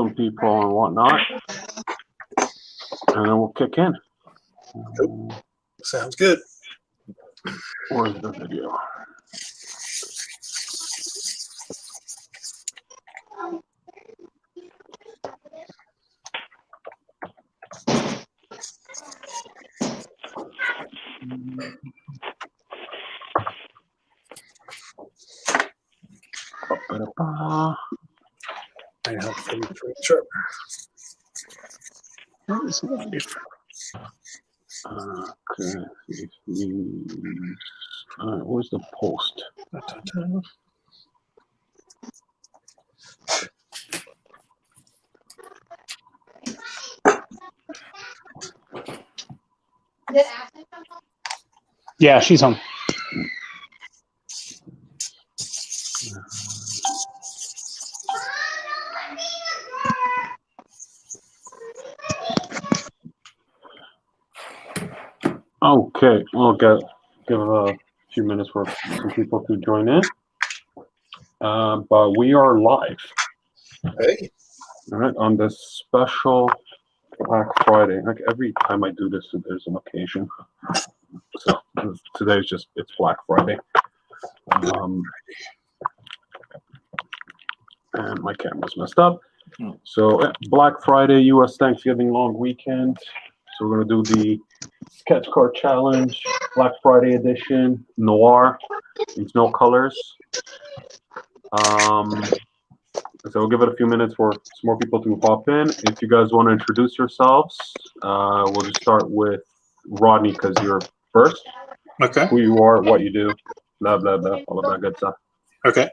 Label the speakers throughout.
Speaker 1: some people and whatnot, and then we'll kick in.
Speaker 2: Sounds good.
Speaker 1: Where's the video?
Speaker 2: I help them sure.
Speaker 1: Okay. Where's the post?
Speaker 3: Yeah, she's home.
Speaker 1: Okay, we'll give a few minutes for some people to join in. But we are live.
Speaker 2: Hey.
Speaker 1: All right, on this special Black Friday. Like every time I do this, there's an occasion. So today's it's Black Friday. And my camera's messed up. So Black Friday, U.S. Thanksgiving long weekend. So we're gonna do the sketch card challenge, Black Friday edition, noir. There's no colors. So we'll give it a few minutes for some more people to hop in. If you guys want to introduce yourselves, we'll just start with Rodney because you're first.
Speaker 2: Okay.
Speaker 1: Who you are, what you do, blah blah blah, all of that good stuff.
Speaker 2: Okay.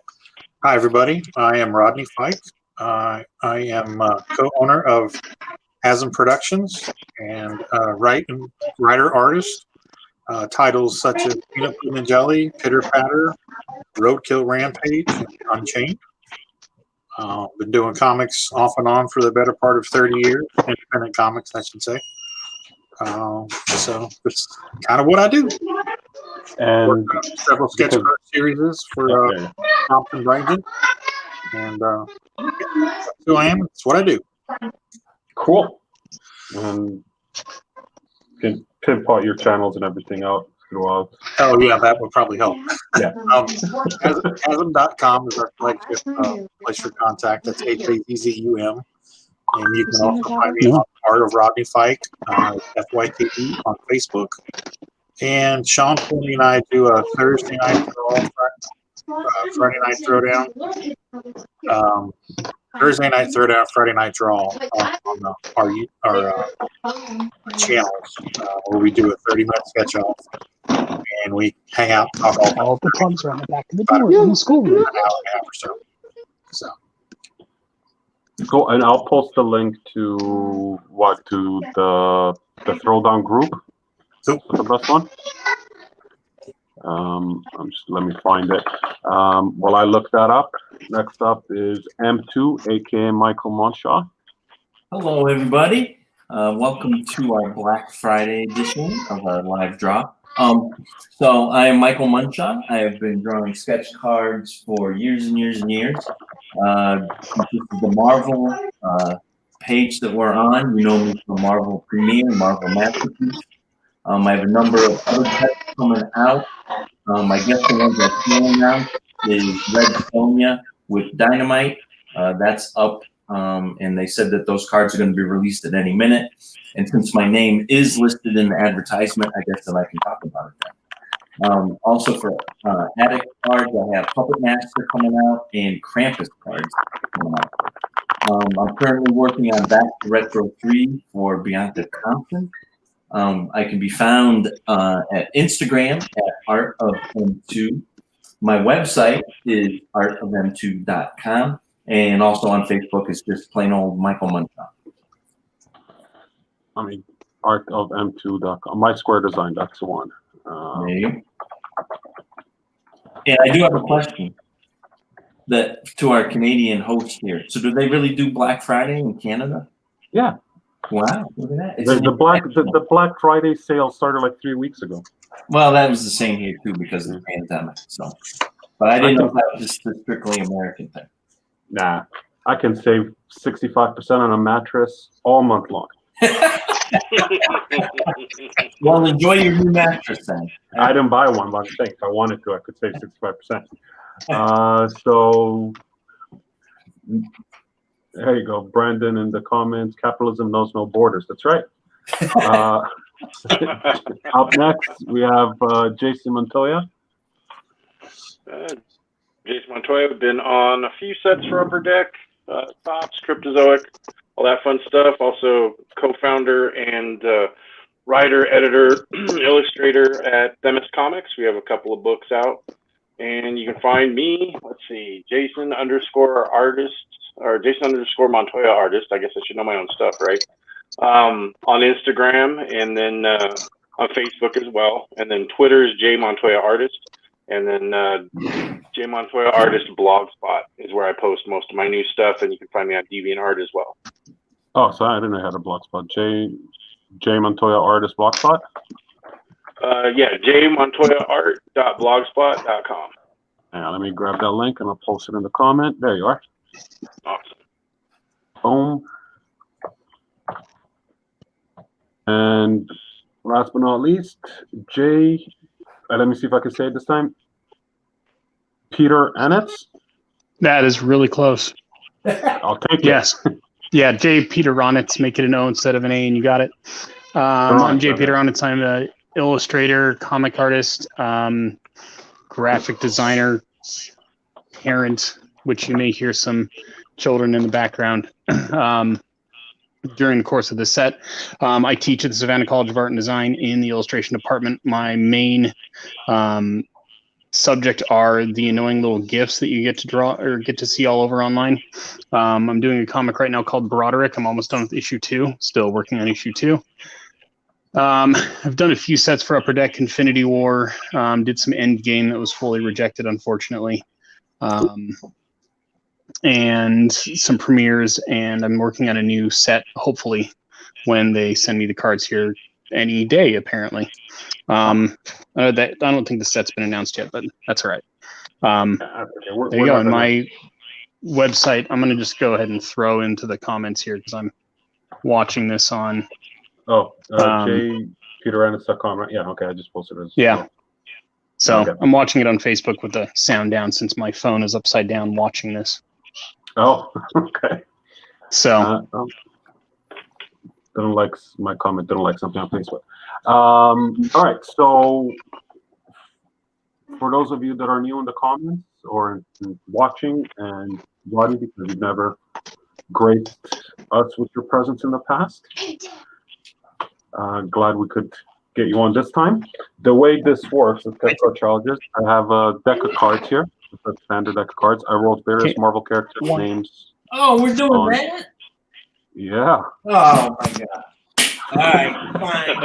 Speaker 2: Hi everybody. I am Rodney Fike. I am co-owner of Hasm Productions and writer-artist. Titles such as Peanut Pudding and Jelly, Pitter Patter, Roadkill Rampage, and Unchained. Been doing comics off and on for the better part of 30 years. Independent comics, I should say. So that's kind of what I do.
Speaker 1: And
Speaker 2: several sketch card series for Thompson Rankin. And that's who I am. It's what I do.
Speaker 1: Cool. And you can pinpoint your channels and everything out throughout.
Speaker 2: Oh, yeah, that would probably help.
Speaker 1: Yeah.
Speaker 2: Hasm.com is our flagship place for contact. That's HAZZUM. And you can also find me on Art of Rodney Fike, FYTE on Facebook. And Sean Cooney and I do a Thursday night Friday night throwdown. Thursday night throwdown, Friday night draw on our channels where we do a 30-minute sketch off, and we hang out and talk
Speaker 3: all the plugs are on the back of the door in the schoolroom.
Speaker 2: An hour and a half or so.
Speaker 1: Cool, and I'll post the link to the throwdown group. That's the best one. Let me find it. While I look that up, next up is M2, aka Michael Munshaw.
Speaker 4: Hello, everybody. Welcome to our Black Friday edition of our live draw. So I am Michael Munshaw. I have been drawing sketch cards for years and years and years. This is the Marvel page that we're on. You know me from Marvel Premiere, Marvel Masterpiece. I have a number of other texts coming out. I guess the ones I'm feeling now is Red Sonia with Dynamite. That's up, and they said that those cards are going to be released at any minute. And since my name is listed in the advertisement, I guess that I can talk about it then. Also for Addict cards, I have Puppet Master coming out and Krampus cards coming out. I'm currently working on Back to Retro 3 for Bianca Thompson. I can be found at Instagram at Art of M2. My website is artofm2.com, and also on Facebook is just plain old Michael Munshaw.
Speaker 1: I mean, artofm2.com. My Square Design, that's the one.
Speaker 4: And I do have a question to our Canadian host here. So do they really do Black Friday in Canada?
Speaker 1: Yeah.
Speaker 4: Wow, look at that.
Speaker 1: The Black Friday sale started like 3 weeks ago.
Speaker 4: Well, that was the same here too because of the pandemic. So, but I didn't know if that was just a strictly American thing.
Speaker 1: Nah, I can save 65% on a mattress all month long.
Speaker 4: Well, enjoy your new mattress then.
Speaker 1: I didn't buy one, but I'm saying if I wanted to, I could save 65%. So there you go, Brandon in the comments. Capitalism knows no borders. That's right. Up next, we have Jason Montoya.
Speaker 5: Jason Montoya, been on a few sets for Upper Deck, Tops, Cryptozoic, all that fun stuff. Also co-founder and writer, editor, illustrator at Themis Comics. We have a couple of books out. And you can find me, let's see, Jason_artist, or Jason_Montoya artist. I guess I should know my own stuff, right? On Instagram, and then on Facebook as well. And then Twitter is J Montoya Artist. And then J Montoya Artist Blogspot is where I post most of my new stuff, and you can find me on DeviantArt as well.
Speaker 1: Oh, sorry, I didn't know I had a blogspot. J Montoya Artist Blogspot?
Speaker 5: Yeah, jmontoyaart.blogspot.com.
Speaker 1: Hang on, let me grab that link and I'll post it in the comment. There you are.
Speaker 5: Awesome.
Speaker 1: Boom. And last but not least, let me see if I can say it this time. Peteranetz.
Speaker 3: That is really close.
Speaker 1: I'll take it.
Speaker 3: Yes. Yeah, Jay Peteranetz. Make it an O instead of an A, and you got it. I'm Jay Peteranetz. I'm an illustrator, comic artist, graphic designer, parent, which you may hear some children in the background during the course of the set. I teach at the Savannah College of Art and Design in the illustration department. My main subject are the annoying little GIFs that you get to draw or get to see all over online. I'm doing a comic right now called Broderick. I'm almost done with issue 2, still working on issue 2. I've done a few sets for Upper Deck, Infinity War, did some Endgame that was fully rejected, unfortunately, and some premieres, and I'm working on a new set, hopefully, when they send me the cards here any day, apparently. I don't think the set's been announced yet, but that's all right. There you go. And my website, I'm going to just go ahead and throw into the comments here because I'm watching this on...
Speaker 1: jpeteranetz.com, right? Yeah, okay, I just posted it.
Speaker 3: Yeah. So
Speaker 1: okay.
Speaker 3: I'm watching it on Facebook with the sound down since my phone is upside down watching this.
Speaker 1: Oh, okay.
Speaker 3: So
Speaker 1: don't like my comment, don't like something on Facebook. All right, so for those of you that are new in the comments or watching, and Roddy, because you've never graced us with your presence in the past, glad we could get you on this time. The way this works with Sketch Card Challenges, I have a deck of cards here, a standard deck of cards. I wrote various Marvel characters' names.
Speaker 4: Oh, we're doing that?
Speaker 1: Yeah.
Speaker 4: Oh my god. All right, fine.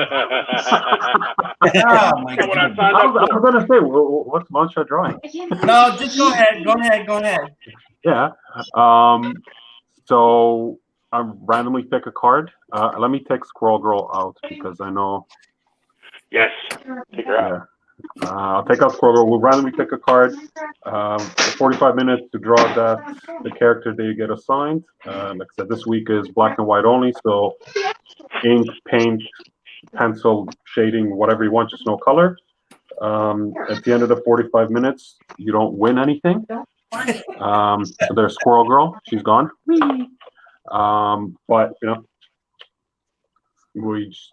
Speaker 4: Oh my god.
Speaker 1: I was gonna say, what's Munshaw drawing?
Speaker 4: No, just go ahead. Go ahead.
Speaker 1: Yeah. So I randomly pick a card. Let me take Squirrel Girl out because I know.
Speaker 5: Yes. Take her out.
Speaker 1: I'll take out Squirrel Girl. We'll randomly pick a card. 45 minutes to draw the character that you get assigned. Like I said, this week is black and white only, so ink, paint, pencil, shading, whatever you want, just no color. At the end of the 45 minutes, you don't win anything. So there's Squirrel Girl. She's gone. But, we just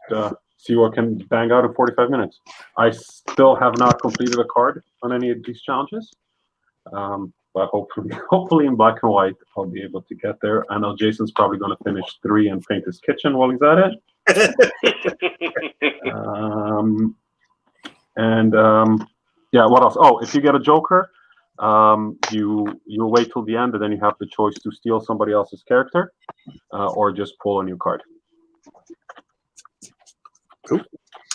Speaker 1: see what can bang out in 45 minutes. I still have not completed a card on any of these challenges. But hopefully in black and white, I'll be able to get there. I know Jason's probably going to finish 3 and paint his kitchen while he's at it. Yeah, what else? Oh, if you get a Joker, you wait till the end, and then you have the choice to steal somebody else's character or just pull a new card.
Speaker 2: Cool.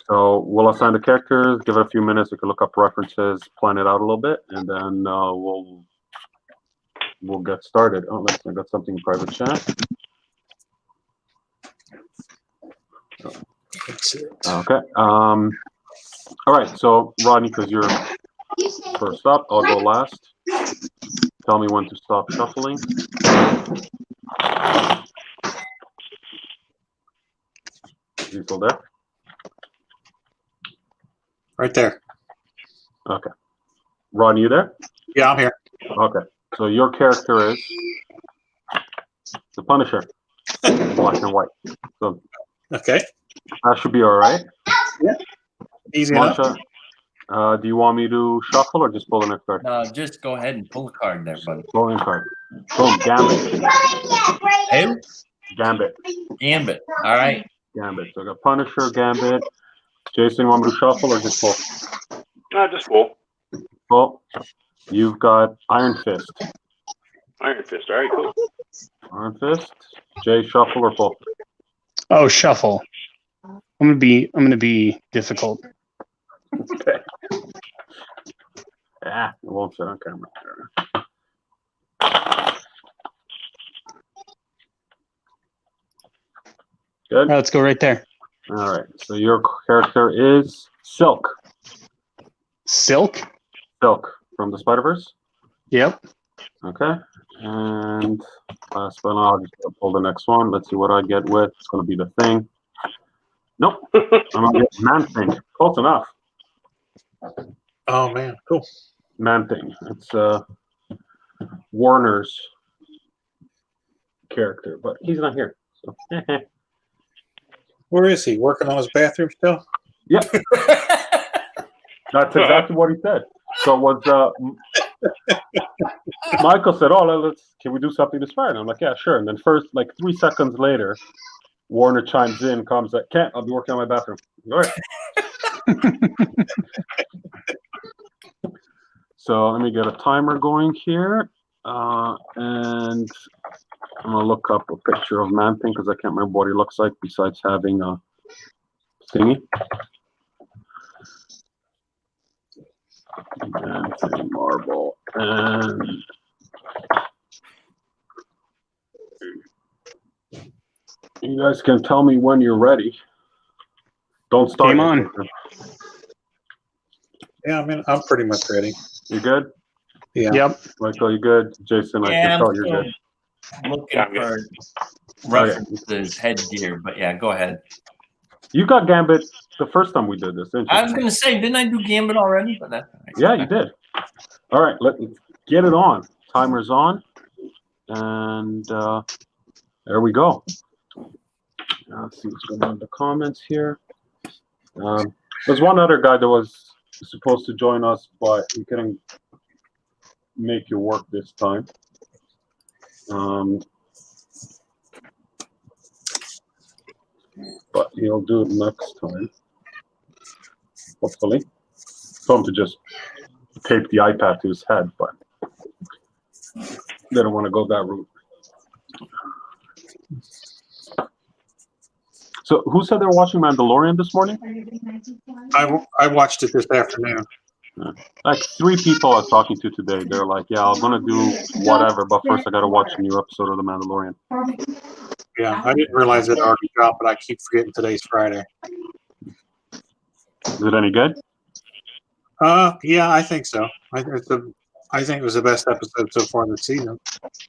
Speaker 1: So we'll assign the characters, give it a few minutes. We can look up references, plan it out a little bit, and then we'll get started. Oh, I got something in private chat. Okay. All right. So Rodney, because you're first up, I'll go last. tell me when to stop shuffling. Is he still there?
Speaker 2: Right there.
Speaker 1: Okay. Ron, you there?
Speaker 2: Yeah, I'm here.
Speaker 1: Okay. So your character is the Punisher, black and white. So
Speaker 2: Okay.
Speaker 1: that should be all right.
Speaker 2: Easy enough.
Speaker 1: Marsha, do you want me to shuffle or just pull the next card?
Speaker 4: Just go ahead and pull a card there, buddy.
Speaker 1: Rolling card. Boom. Gambit.
Speaker 4: Who?
Speaker 1: Gambit.
Speaker 4: Gambit. All right.
Speaker 1: Gambit. So I got Punisher, Gambit. Jason, you want me to shuffle or just pull?
Speaker 5: Just pull.
Speaker 1: Pull. You've got Iron Fist.
Speaker 5: Iron Fist. All right, cool.
Speaker 1: Iron Fist. Jay, shuffle or pull?
Speaker 3: Oh, shuffle. I'm gonna be difficult.
Speaker 1: Okay. It won't sit on camera. Good.
Speaker 3: Let's go right there.
Speaker 1: All right. So your character is Silk.
Speaker 3: Silk.
Speaker 1: Silk from the Spider-Verse.
Speaker 3: Yep.
Speaker 1: Okay. And last one, I'll just pull the next one. Let's see what I get with. It's going to be the Thing. Nope. I'm going to get Man-Thing. Close enough.
Speaker 2: Oh man, cool.
Speaker 1: Man-Thing. It's Warner's character, but he's not here. So.
Speaker 2: Where is he? Working on his bathroom still?
Speaker 1: Yeah. That's exactly what he said. So was Michael said, "Oh, can we do something this Friday?" I'm like, "Yeah, sure." And then first, like 3 seconds later, Warner chimes in, comes like, "Can't. I'll be working on my bathroom." All right. So let me get a timer going here, and I'm gonna look up a picture of Man-Thing because I can't remember what he looks like besides having a thingy. Man-Thing marble, and you guys can tell me when you're ready. Don't start.
Speaker 3: Game on.
Speaker 2: Yeah, I mean, I'm pretty much ready.
Speaker 1: You good?
Speaker 2: Yeah.
Speaker 3: Yep.
Speaker 1: Michael, you good? Jason, I
Speaker 4: Yeah,
Speaker 1: can tell you're good.
Speaker 4: Looking for references, headgear, but yeah, go ahead.
Speaker 1: You got Gambit the first time we did this, didn't you?
Speaker 4: I was gonna say, didn't I do Gambit already? But that's all right.
Speaker 1: Yeah, you did. All right, let's get it on. Timer's on, and there we go. Let's see what's going on in the comments here. There's one other guy that was supposed to join us, but he couldn't make it work this time. But he'll do it next time, hopefully. Told him to just tape the iPad to his head, but they don't want to go that route. So who said they were watching Mandalorian this morning?
Speaker 2: I watched it this afternoon.
Speaker 1: Like 3 people I was talking to today. They're like, yeah, I'm going to do whatever, but first I got to watch a new episode of The Mandalorian.
Speaker 2: Yeah, I didn't realize it already dropped, but I keep forgetting today's Friday.
Speaker 1: Is it any good?
Speaker 2: Yeah, I think so. I think it was the best episode so far this season.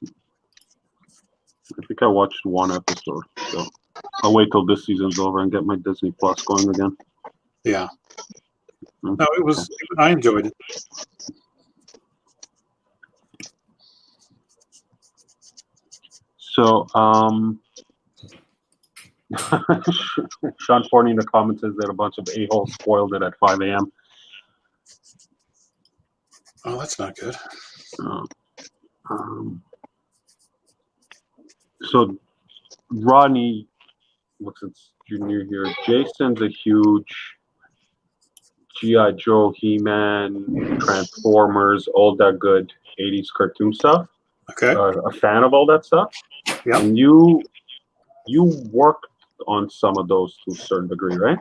Speaker 1: I think I watched 1 episode, so I'll wait till this season's over and get my Disney Plus going again.
Speaker 2: Yeah. No, it was. I enjoyed it.
Speaker 1: So, Sean Forney in the comments says that a bunch of a-holes spoiled it at 5 a.m.
Speaker 2: Oh, that's not good.
Speaker 1: So, Rodney, since you're new here, Jason's a huge G.I. Joe, He-Man, Transformers, all that good 80s cartoon stuff.
Speaker 2: Okay.
Speaker 1: A fan of all that stuff.
Speaker 2: Yeah.
Speaker 1: And you worked on some of those to a certain degree, right?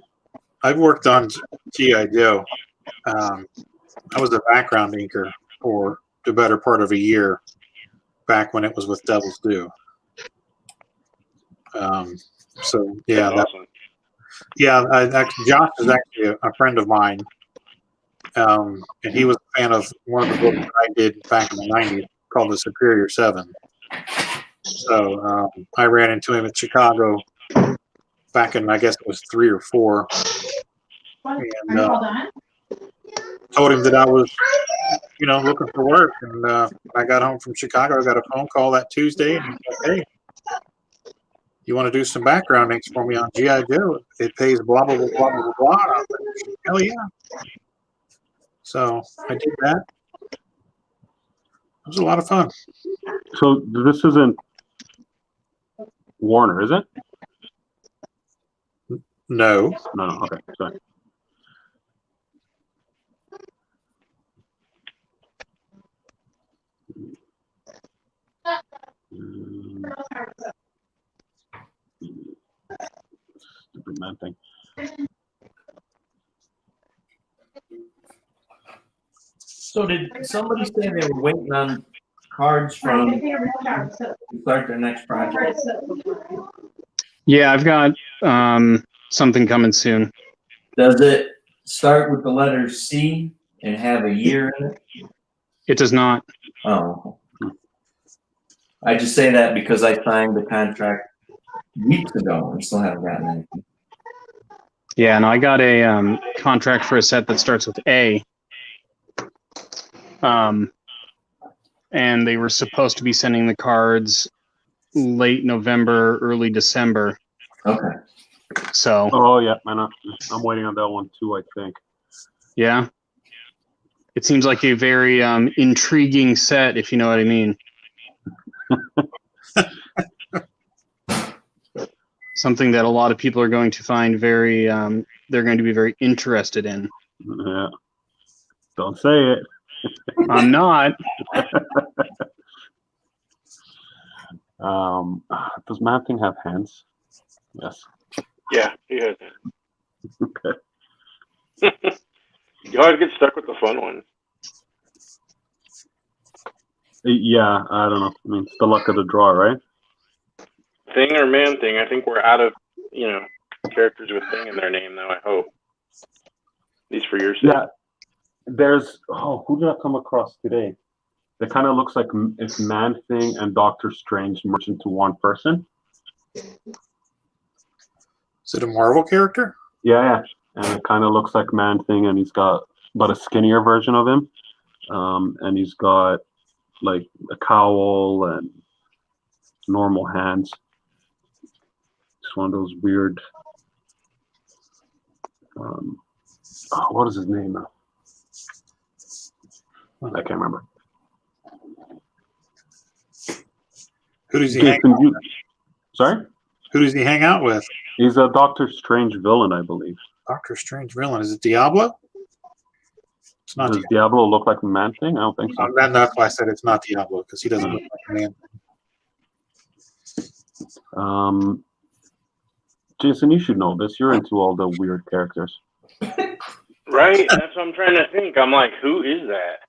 Speaker 2: I've worked on G.I. Joe. I was a background inker for the better part of a year back when it was with Devil's Due. So yeah,
Speaker 5: That's awesome.
Speaker 2: Josh is actually a friend of mine, and he was a fan of one of the books that I did back in the 90s. called the Superior 7. So I ran into him at Chicago back in, I guess it was 3 or 4. And told him that I was, looking for work. And I got home from Chicago. I got a phone call that Tuesday, and he's like, "Hey, you want to do some background things for me on G.I. Joe? It pays blah, blah, blah, blah, blah, blah." And I was like, "Hell yeah." So I did that. It was a lot of fun.
Speaker 1: So this isn't Warner, is it?
Speaker 2: No.
Speaker 1: No. Okay, sorry. Stupid man thing.
Speaker 4: So did somebody say they were waiting on cards from to start their next project?
Speaker 3: Yeah, I've got something coming soon.
Speaker 4: Does it start with the letter C and have a year in it?
Speaker 3: It does not.
Speaker 4: Oh. I just say that because I signed the contract weeks ago and still haven't gotten anything.
Speaker 3: Yeah, no, I got a contract for a set that starts with A. And they were supposed to be sending the cards late November, early December.
Speaker 4: Okay.
Speaker 3: So.
Speaker 1: Oh yeah, man, I'm waiting on that one too, I think.
Speaker 3: Yeah. It seems like a very intriguing set, if you know what I mean. Something that a lot of people are going to find very, they're going to be very interested in.
Speaker 1: Yeah. Don't say it.
Speaker 3: I'm not.
Speaker 1: Does Man Thing have hands? Yes.
Speaker 5: Yeah, he has.
Speaker 1: Okay.
Speaker 5: You always get stuck with the fun one.
Speaker 1: Yeah, I don't know. I mean, it's the luck of the draw, right?
Speaker 5: Thing or Man Thing? I think we're out of, characters with Thing in their name now, I hope. At least for your sake.
Speaker 1: Yeah. There's, who did I come across today? It kind of looks like it's Man Thing and Doctor Strange merged into one person.
Speaker 2: Is it a Marvel character?
Speaker 1: Yeah. And it kind of looks like Man Thing, and he's got but a skinnier version of him. And he's got like a cowl and normal hands. It's one of those weird. What is his name now? I can't remember.
Speaker 2: Who does he hang out with?
Speaker 1: Sorry?
Speaker 2: Who does he hang out with?
Speaker 1: He's a Doctor Strange villain, I believe.
Speaker 2: Doctor Strange villain. Is it Diablo? It's not.
Speaker 1: Does Diablo look like a Man Thing? I don't think so.
Speaker 2: That's why I said it's not Diablo, because he doesn't look like a man.
Speaker 1: Jason, you should know this. You're into all the weird characters.
Speaker 5: Right? That's what I'm trying to think. I'm like, who is that?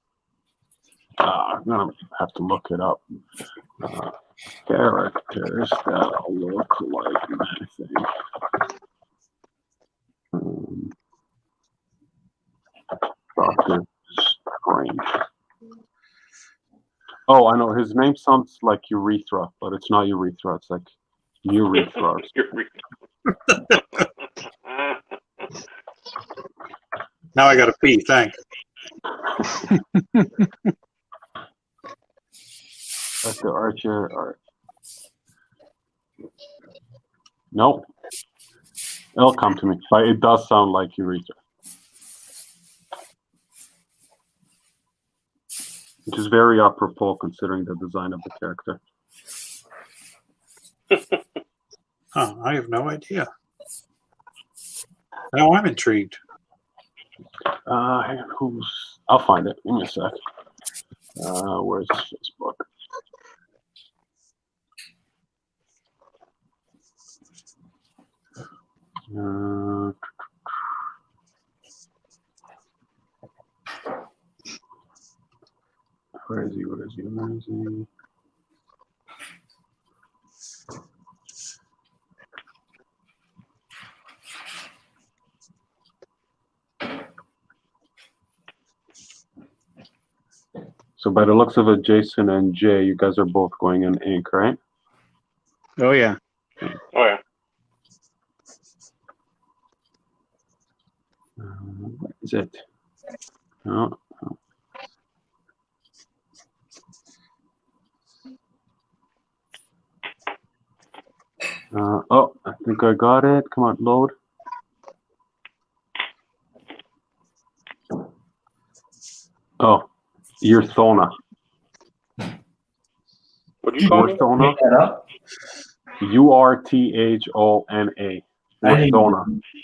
Speaker 1: I'm going to have to look it up. Characters that look like Man Thing. Doctor Strange. Oh, I know. His name sounds like urethra, but it's not urethra. It's like urethra.
Speaker 2: Now I got to pee. Thanks.
Speaker 1: Dr. Archer. Nope. It'll come to me. But it does sound like urethra. Which is very apropos considering the design of the character.
Speaker 2: I have no idea. Now I'm intrigued.
Speaker 1: Hang on, I'll find it. Give me a sec. Where's Facebook? Where is he? Where is he? So by the looks of it, Jason and Jay, you guys are both going in ink, right?
Speaker 3: Oh yeah.
Speaker 5: Oh yeah.
Speaker 1: What is it? Oh. Oh, I think I got it. Come on, load. Oh, Urthona.
Speaker 5: What'd you call me?
Speaker 1: Urthona.
Speaker 4: Pick that up.
Speaker 1: Urthona.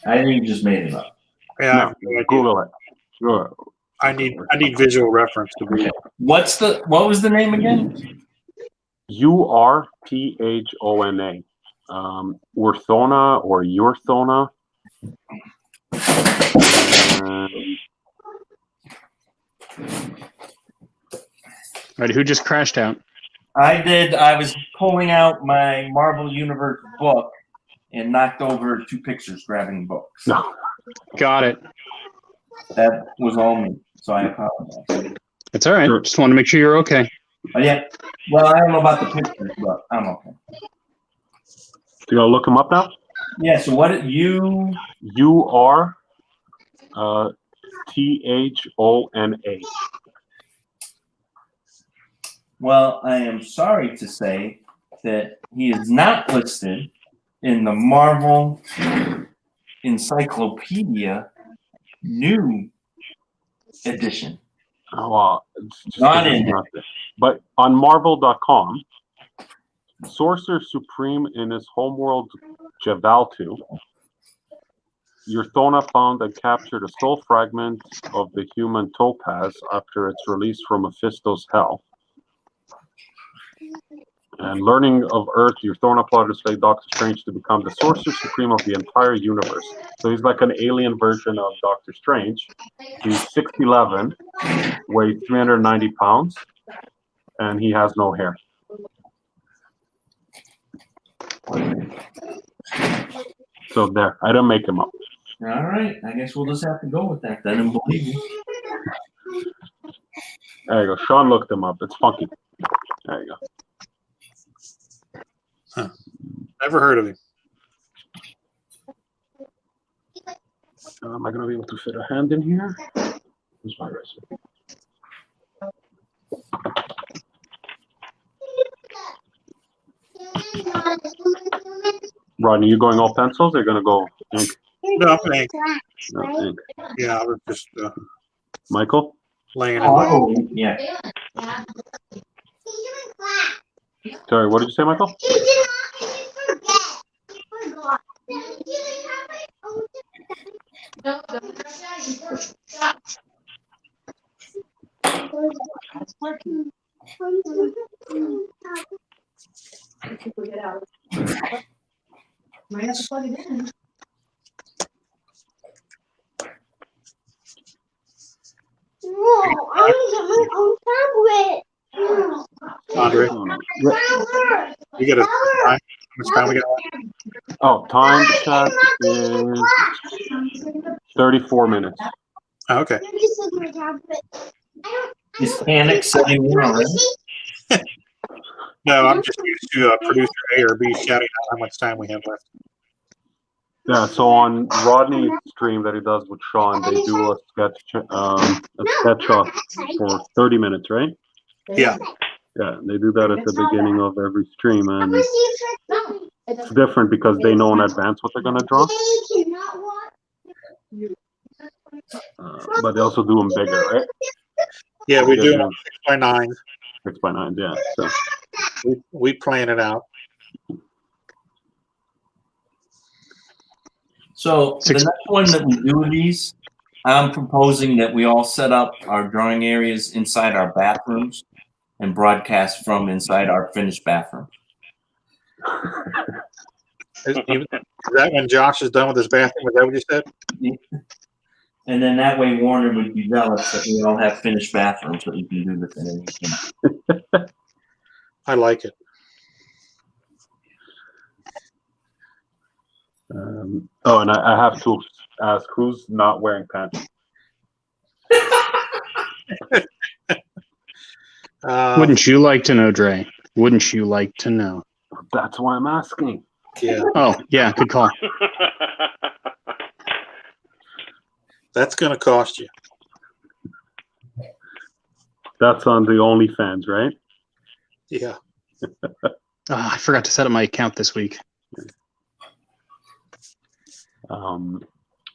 Speaker 4: I think you just made it up.
Speaker 2: Yeah, I
Speaker 1: No,
Speaker 2: have no idea.
Speaker 1: Google it. Google.
Speaker 2: I need visual reference to be.
Speaker 4: Okay. What was the name again?
Speaker 1: Urthona. Urthona or Urthona.
Speaker 3: All right, who just crashed out?
Speaker 4: I did. I was pulling out my Marvel Universe book and knocked over 2 pictures grabbing books.
Speaker 1: No.
Speaker 3: Got it.
Speaker 4: That was all me, so I apologize.
Speaker 3: It's all right.
Speaker 1: Sure.
Speaker 3: Just want to make sure you're okay.
Speaker 4: Oh, yeah. Well, I don't know about the pictures, but I'm okay.
Speaker 1: You gotta look them up now?
Speaker 4: Yeah, so what you...
Speaker 1: Urthona.
Speaker 4: Well, I am sorry to say that he is not listed in the Marvel Encyclopedia new edition.
Speaker 1: Oh, it's just
Speaker 4: Not in
Speaker 1: not there. But on Marvel.com, Sorcerer Supreme in his homeworld Javaltu, Urthona found and captured a soul fragment of the human Topaz after its release from Mephisto's hell. And learning of Earth, Urthona plotted to slay Doctor Strange to become the Sorcerer Supreme of the entire universe. So he's like an alien version of Doctor Strange. He's 6'11", weighs 390 pounds, and he has no hair. So there, I didn't make him up.
Speaker 4: All right, I guess we'll just have to go with that then and believe you.
Speaker 1: There you go. Sean looked him up. It's funky. There you go.
Speaker 2: Huh. Never heard of him.
Speaker 1: Am I going to be able to fit a hand in here? Here's my recipe. Rodney, you going all pencils or are you going to go ink?
Speaker 2: No, ink.
Speaker 1: No, ink.
Speaker 2: Yeah, I was just
Speaker 1: Michael?
Speaker 2: laying it.
Speaker 4: Oh, yeah.
Speaker 1: Sorry, what did you say, Michael?
Speaker 6: No, I want my own tablet.
Speaker 2: Andre, you get a time? How much time we got?
Speaker 1: Oh, time chat is 34 minutes.
Speaker 2: Oh, okay.
Speaker 4: Is Panic setting in already?
Speaker 2: No, I'm just used to producer A or B shouting out how much time we have left.
Speaker 1: Yeah, so on Rodney's stream that he does with Sean, they do a sketch off for 30 minutes, right?
Speaker 2: Yeah.
Speaker 1: Yeah, they do that at the beginning of every stream, and it's different because they know in advance what they're going to draw. But they also do them bigger, right?
Speaker 2: Yeah, we do 6x9.
Speaker 1: 6x9, yeah. So
Speaker 2: We plan it out.
Speaker 4: So the next one that we do these, I'm proposing that we all set up our drawing areas inside our bathrooms and broadcast from inside our finished bathroom.
Speaker 2: Is that when Josh is done with his bathroom? Is that what you said?
Speaker 4: And then that way Warner would be jealous that we all have finished bathrooms that we can do this in.
Speaker 2: I like it.
Speaker 1: Oh, and I have to ask, who's not wearing pants?
Speaker 3: Wouldn't you like to know, Dre? Wouldn't you like to know?
Speaker 1: That's why I'm asking.
Speaker 2: Yeah,
Speaker 3: Oh, yeah, good call.
Speaker 2: that's going to cost you.
Speaker 1: That's on the OnlyFans, right?
Speaker 2: Yeah.
Speaker 3: I forgot to set up my account this week.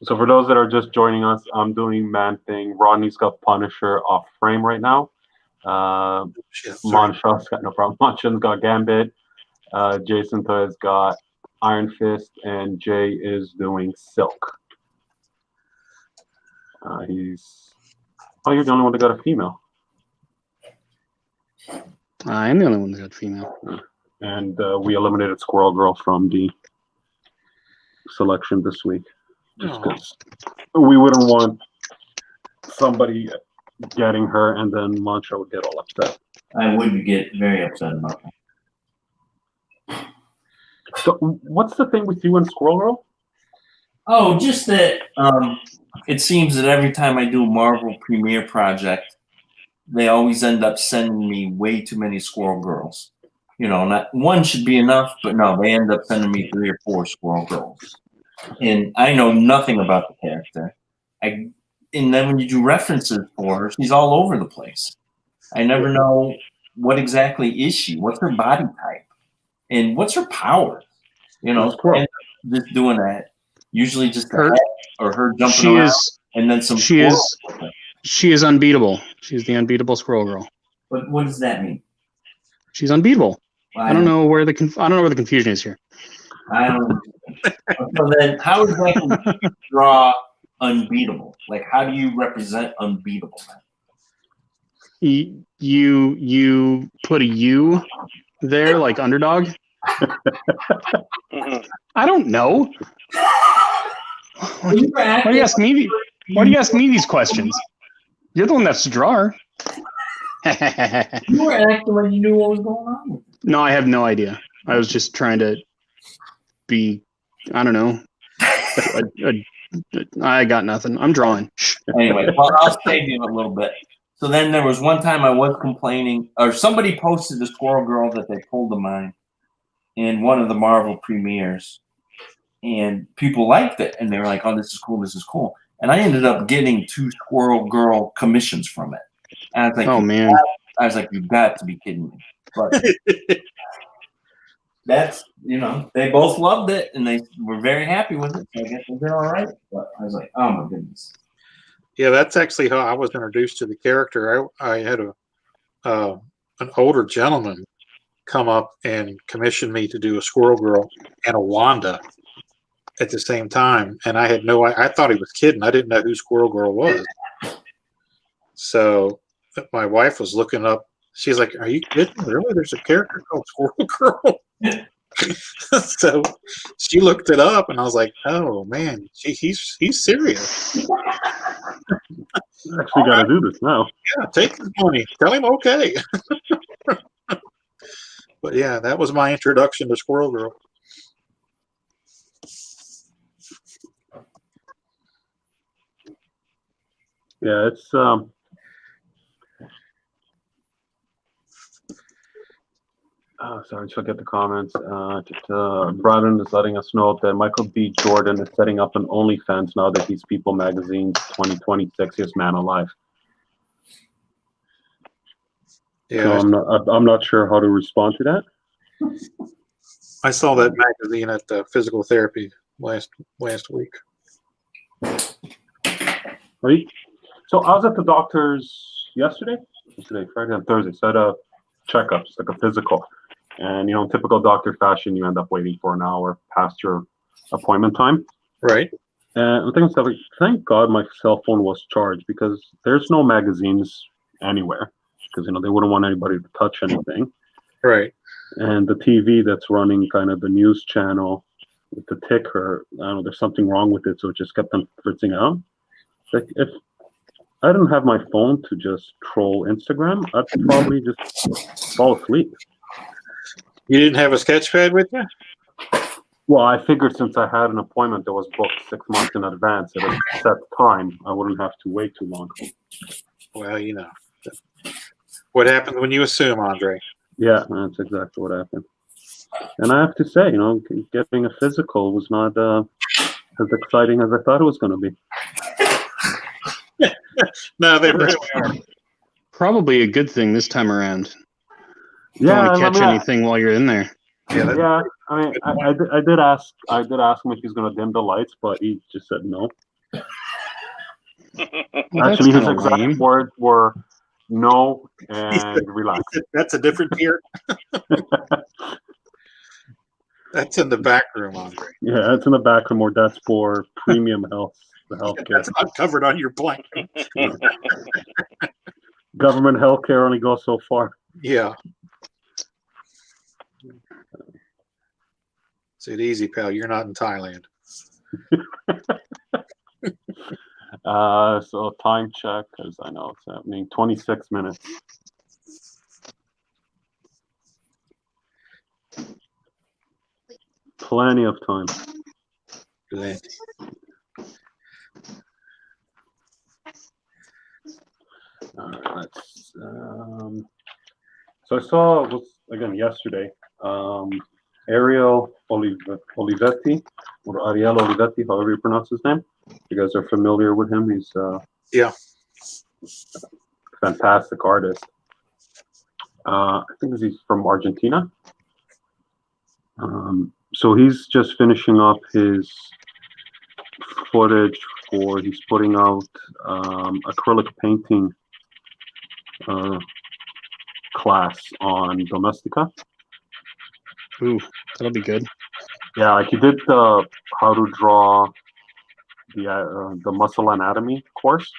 Speaker 1: So for those that are just joining us, I'm doing Man Thing. Rodney's got Punisher off frame right now.
Speaker 2: Shit, sorry.
Speaker 1: Monshaw's got no problem. Munshaw's got Gambit. Jason Toya's got Iron Fist, and Jay is doing Silk. You're the only one that got a female.
Speaker 3: I am the only one that got female.
Speaker 1: And we eliminated Squirrel Girl from the selection this week. Just because we wouldn't want somebody getting her and then Munshaw would get all upset.
Speaker 4: I would get very upset about that.
Speaker 1: So what's the thing with you and Squirrel Girl?
Speaker 4: Oh, just that it seems that every time I do a Marvel Premiere project, they always end up sending me way too many Squirrel Girls. You know, not one should be enough, but no, they end up sending me 3 or 4 Squirrel Girls. And I know nothing about the character. And then when you do references for her, she's all over the place. I never know what exactly is she, what's her body type, and what's her power. You know, and just doing that. Usually just her, or her jumping around, and then some.
Speaker 3: She is unbeatable. She's the unbeatable Squirrel Girl.
Speaker 4: But what does that mean?
Speaker 3: She's unbeatable.
Speaker 4: Well,
Speaker 3: I don't know where the confusion is here.
Speaker 4: I don't know. So then, how exactly do you draw unbeatable? Like, how do you represent unbeatable?
Speaker 3: You put a U there, like underdog. I don't know. Why do you ask me? Why do you ask me these questions? You're the one that's the drawer.
Speaker 4: You were acting like you knew what was going on.
Speaker 3: No, I have no idea. I was just trying to be, I don't know. I got nothing. I'm drawing.
Speaker 4: Anyway, well, I'll save you a little bit. So then there was one time I was complaining, or somebody posted the Squirrel Girl that they pulled of mine in one of the Marvel premieres. And people liked it. And they were like, oh, this is cool, this is cool. And I ended up getting 2 Squirrel Girl commissions from it. And I was like,
Speaker 3: oh, man.
Speaker 4: I was like, you've got to be kidding me. But that's, you know, they both loved it and they were very happy with it. So I guess they're all right. But I was like, oh my goodness.
Speaker 2: Yeah, that's actually how I was introduced to the character. I had an older gentleman come up and commission me to do a Squirrel Girl and a Wanda at the same time, and I had no. I thought he was kidding. I didn't know who Squirrel Girl was. So my wife was looking up. She's like, "Are you kidding? Really? There's a character called Squirrel Girl." So she looked it up, and I was like, "Oh man, he's serious."
Speaker 1: Actually, got to do this now.
Speaker 2: Yeah, take his money. Tell him okay. But yeah, that was my introduction to Squirrel Girl.
Speaker 1: Yeah, it's sorry, just forget the comments. Brandon is letting us know that Michael B. Jordan is setting up an OnlyFans now that he's People Magazine's 2026 Sexiest Man Alive.
Speaker 2: Yeah,
Speaker 1: so I'm not sure how to respond to that.
Speaker 2: I saw that magazine at the physical therapy last week.
Speaker 1: Right. So I was at the doctor's yesterday, Friday and Thursday. So I had a checkup, just like a physical. And, you know, in typical doctor fashion, you end up waiting for an hour past your appointment time.
Speaker 2: Right.
Speaker 1: And I'm thinking stuff like, thank God my cell phone was charged because there's no magazines anywhere because, you know, they wouldn't want anybody to touch anything.
Speaker 2: Right.
Speaker 1: And the TV that's running kind of the news channel with the ticker, I don't know, there's something wrong with it. So it just kept on fritzing out. Like if I didn't have my phone to just troll Instagram, I'd probably just fall asleep.
Speaker 2: You didn't have a sketch pad with you?
Speaker 1: Well, I figured since I had an appointment that was booked 6 months in advance at a set time, I wouldn't have to wait too long.
Speaker 2: Well, you know, What happens when you assume, Andre?
Speaker 1: Yeah, that's exactly what happened. And I have to say, getting a physical was not as exciting as I thought it was going to be.
Speaker 2: No, they really are.
Speaker 3: Probably a good thing this time around.
Speaker 1: Yeah,
Speaker 3: Don't catch anything while you're in there.
Speaker 1: Yeah, I mean, I did ask him if he's going to dim the lights, but he just said no.
Speaker 3: Well,
Speaker 1: Actually, his
Speaker 3: that's kinda lame.
Speaker 1: exact words were no and relax.
Speaker 2: That's a different tier. That's in the back room, Andre.
Speaker 1: Yeah, that's in the back room, or that's for premium health, the healthcare.
Speaker 2: That's not covered on your blanket.
Speaker 1: Government healthcare only goes so far.
Speaker 2: Yeah. Say it easy, pal. You're not in Thailand.
Speaker 1: So time check, because I know it's happening. 26 minutes. Plenty of time.
Speaker 2: Plenty.
Speaker 1: All right, let's. So I saw again yesterday. Ariel Olivetti, or Ariel Olivetti, however you pronounce his name. You guys are familiar with him. He's
Speaker 2: Yeah.
Speaker 1: fantastic artist. I think he's from Argentina. So he's just finishing up his footage he's putting out acrylic painting class on Domestika.
Speaker 3: Ooh, that'll be good.
Speaker 1: Yeah, like he did the how to draw the muscle anatomy course,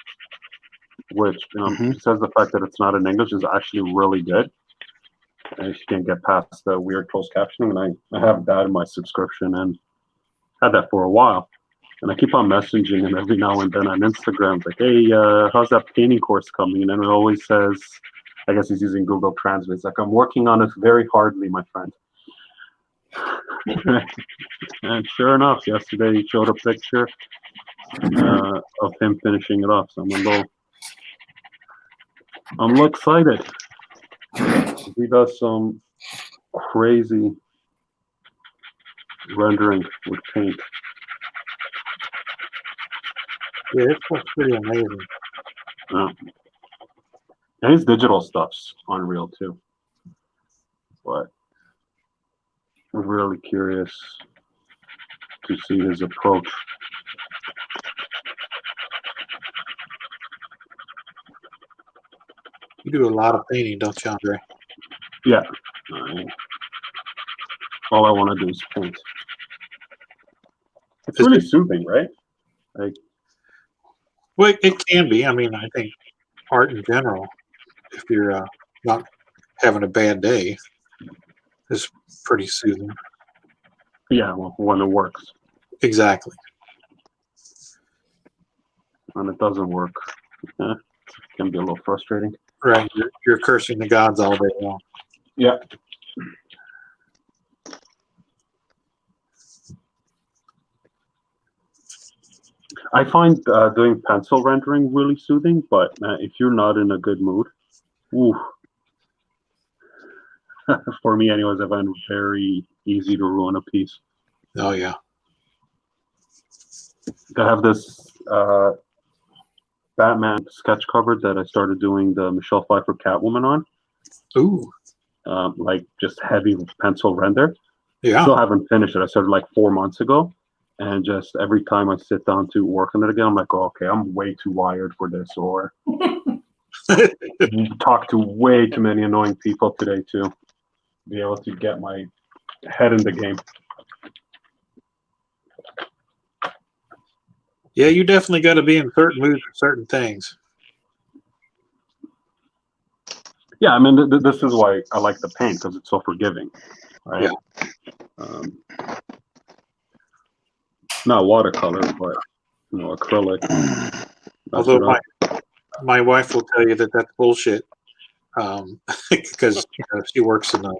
Speaker 1: which besides the fact that it's not in English, is actually really good. And you can't get past the weird closed captioning, and I have that in my subscription and had that for a while. And I keep on messaging him every now and then on Instagram, like, hey, how's that painting course coming? And then it always says, I guess he's using Google Translate. It's like, I'm working on it very hardly, my friend. And sure enough, yesterday he showed a picture of him finishing it off. So I'm a little excited. He does some crazy rendering with paint.
Speaker 2: Yeah, it's pretty amazing.
Speaker 1: And his digital stuff's unreal too. But I'm really curious to see his approach.
Speaker 2: You do a lot of painting, don't you, Andre?
Speaker 1: Yeah. All I want to do is paint. It's really soothing, right? Like,
Speaker 2: well, it can be. I mean, I think art in general, if you're not having a bad day, is pretty soothing.
Speaker 1: yeah, well, when it works.
Speaker 2: Exactly.
Speaker 1: When it doesn't work, it can be a little frustrating.
Speaker 2: Right. You're cursing the gods all day long.
Speaker 1: Yeah. I find doing pencil rendering really soothing, but if you're not in a good mood, ooh, for me anyways, I find it very easy to ruin a piece.
Speaker 2: Oh, yeah.
Speaker 1: I have this Batman sketch cover that I started doing the Michelle Pfeiffer Catwoman on.
Speaker 2: Ooh.
Speaker 1: Like just heavy pencil render.
Speaker 2: Yeah.
Speaker 1: Still haven't finished it. I started like 4 months ago. And just every time I sit down to work on it again, I'm like, oh, okay, I'm way too wired for this, or talk to way too many annoying people today to be able to get my head in the game.
Speaker 2: Yeah, you definitely got to be in certain moods for certain things.
Speaker 1: Yeah, I mean, this is why I like the paint, because it's so forgiving, right?
Speaker 2: Yeah.
Speaker 1: Not watercolor, but acrylic.
Speaker 2: Although my wife will tell you that that's bullshit, because she works in the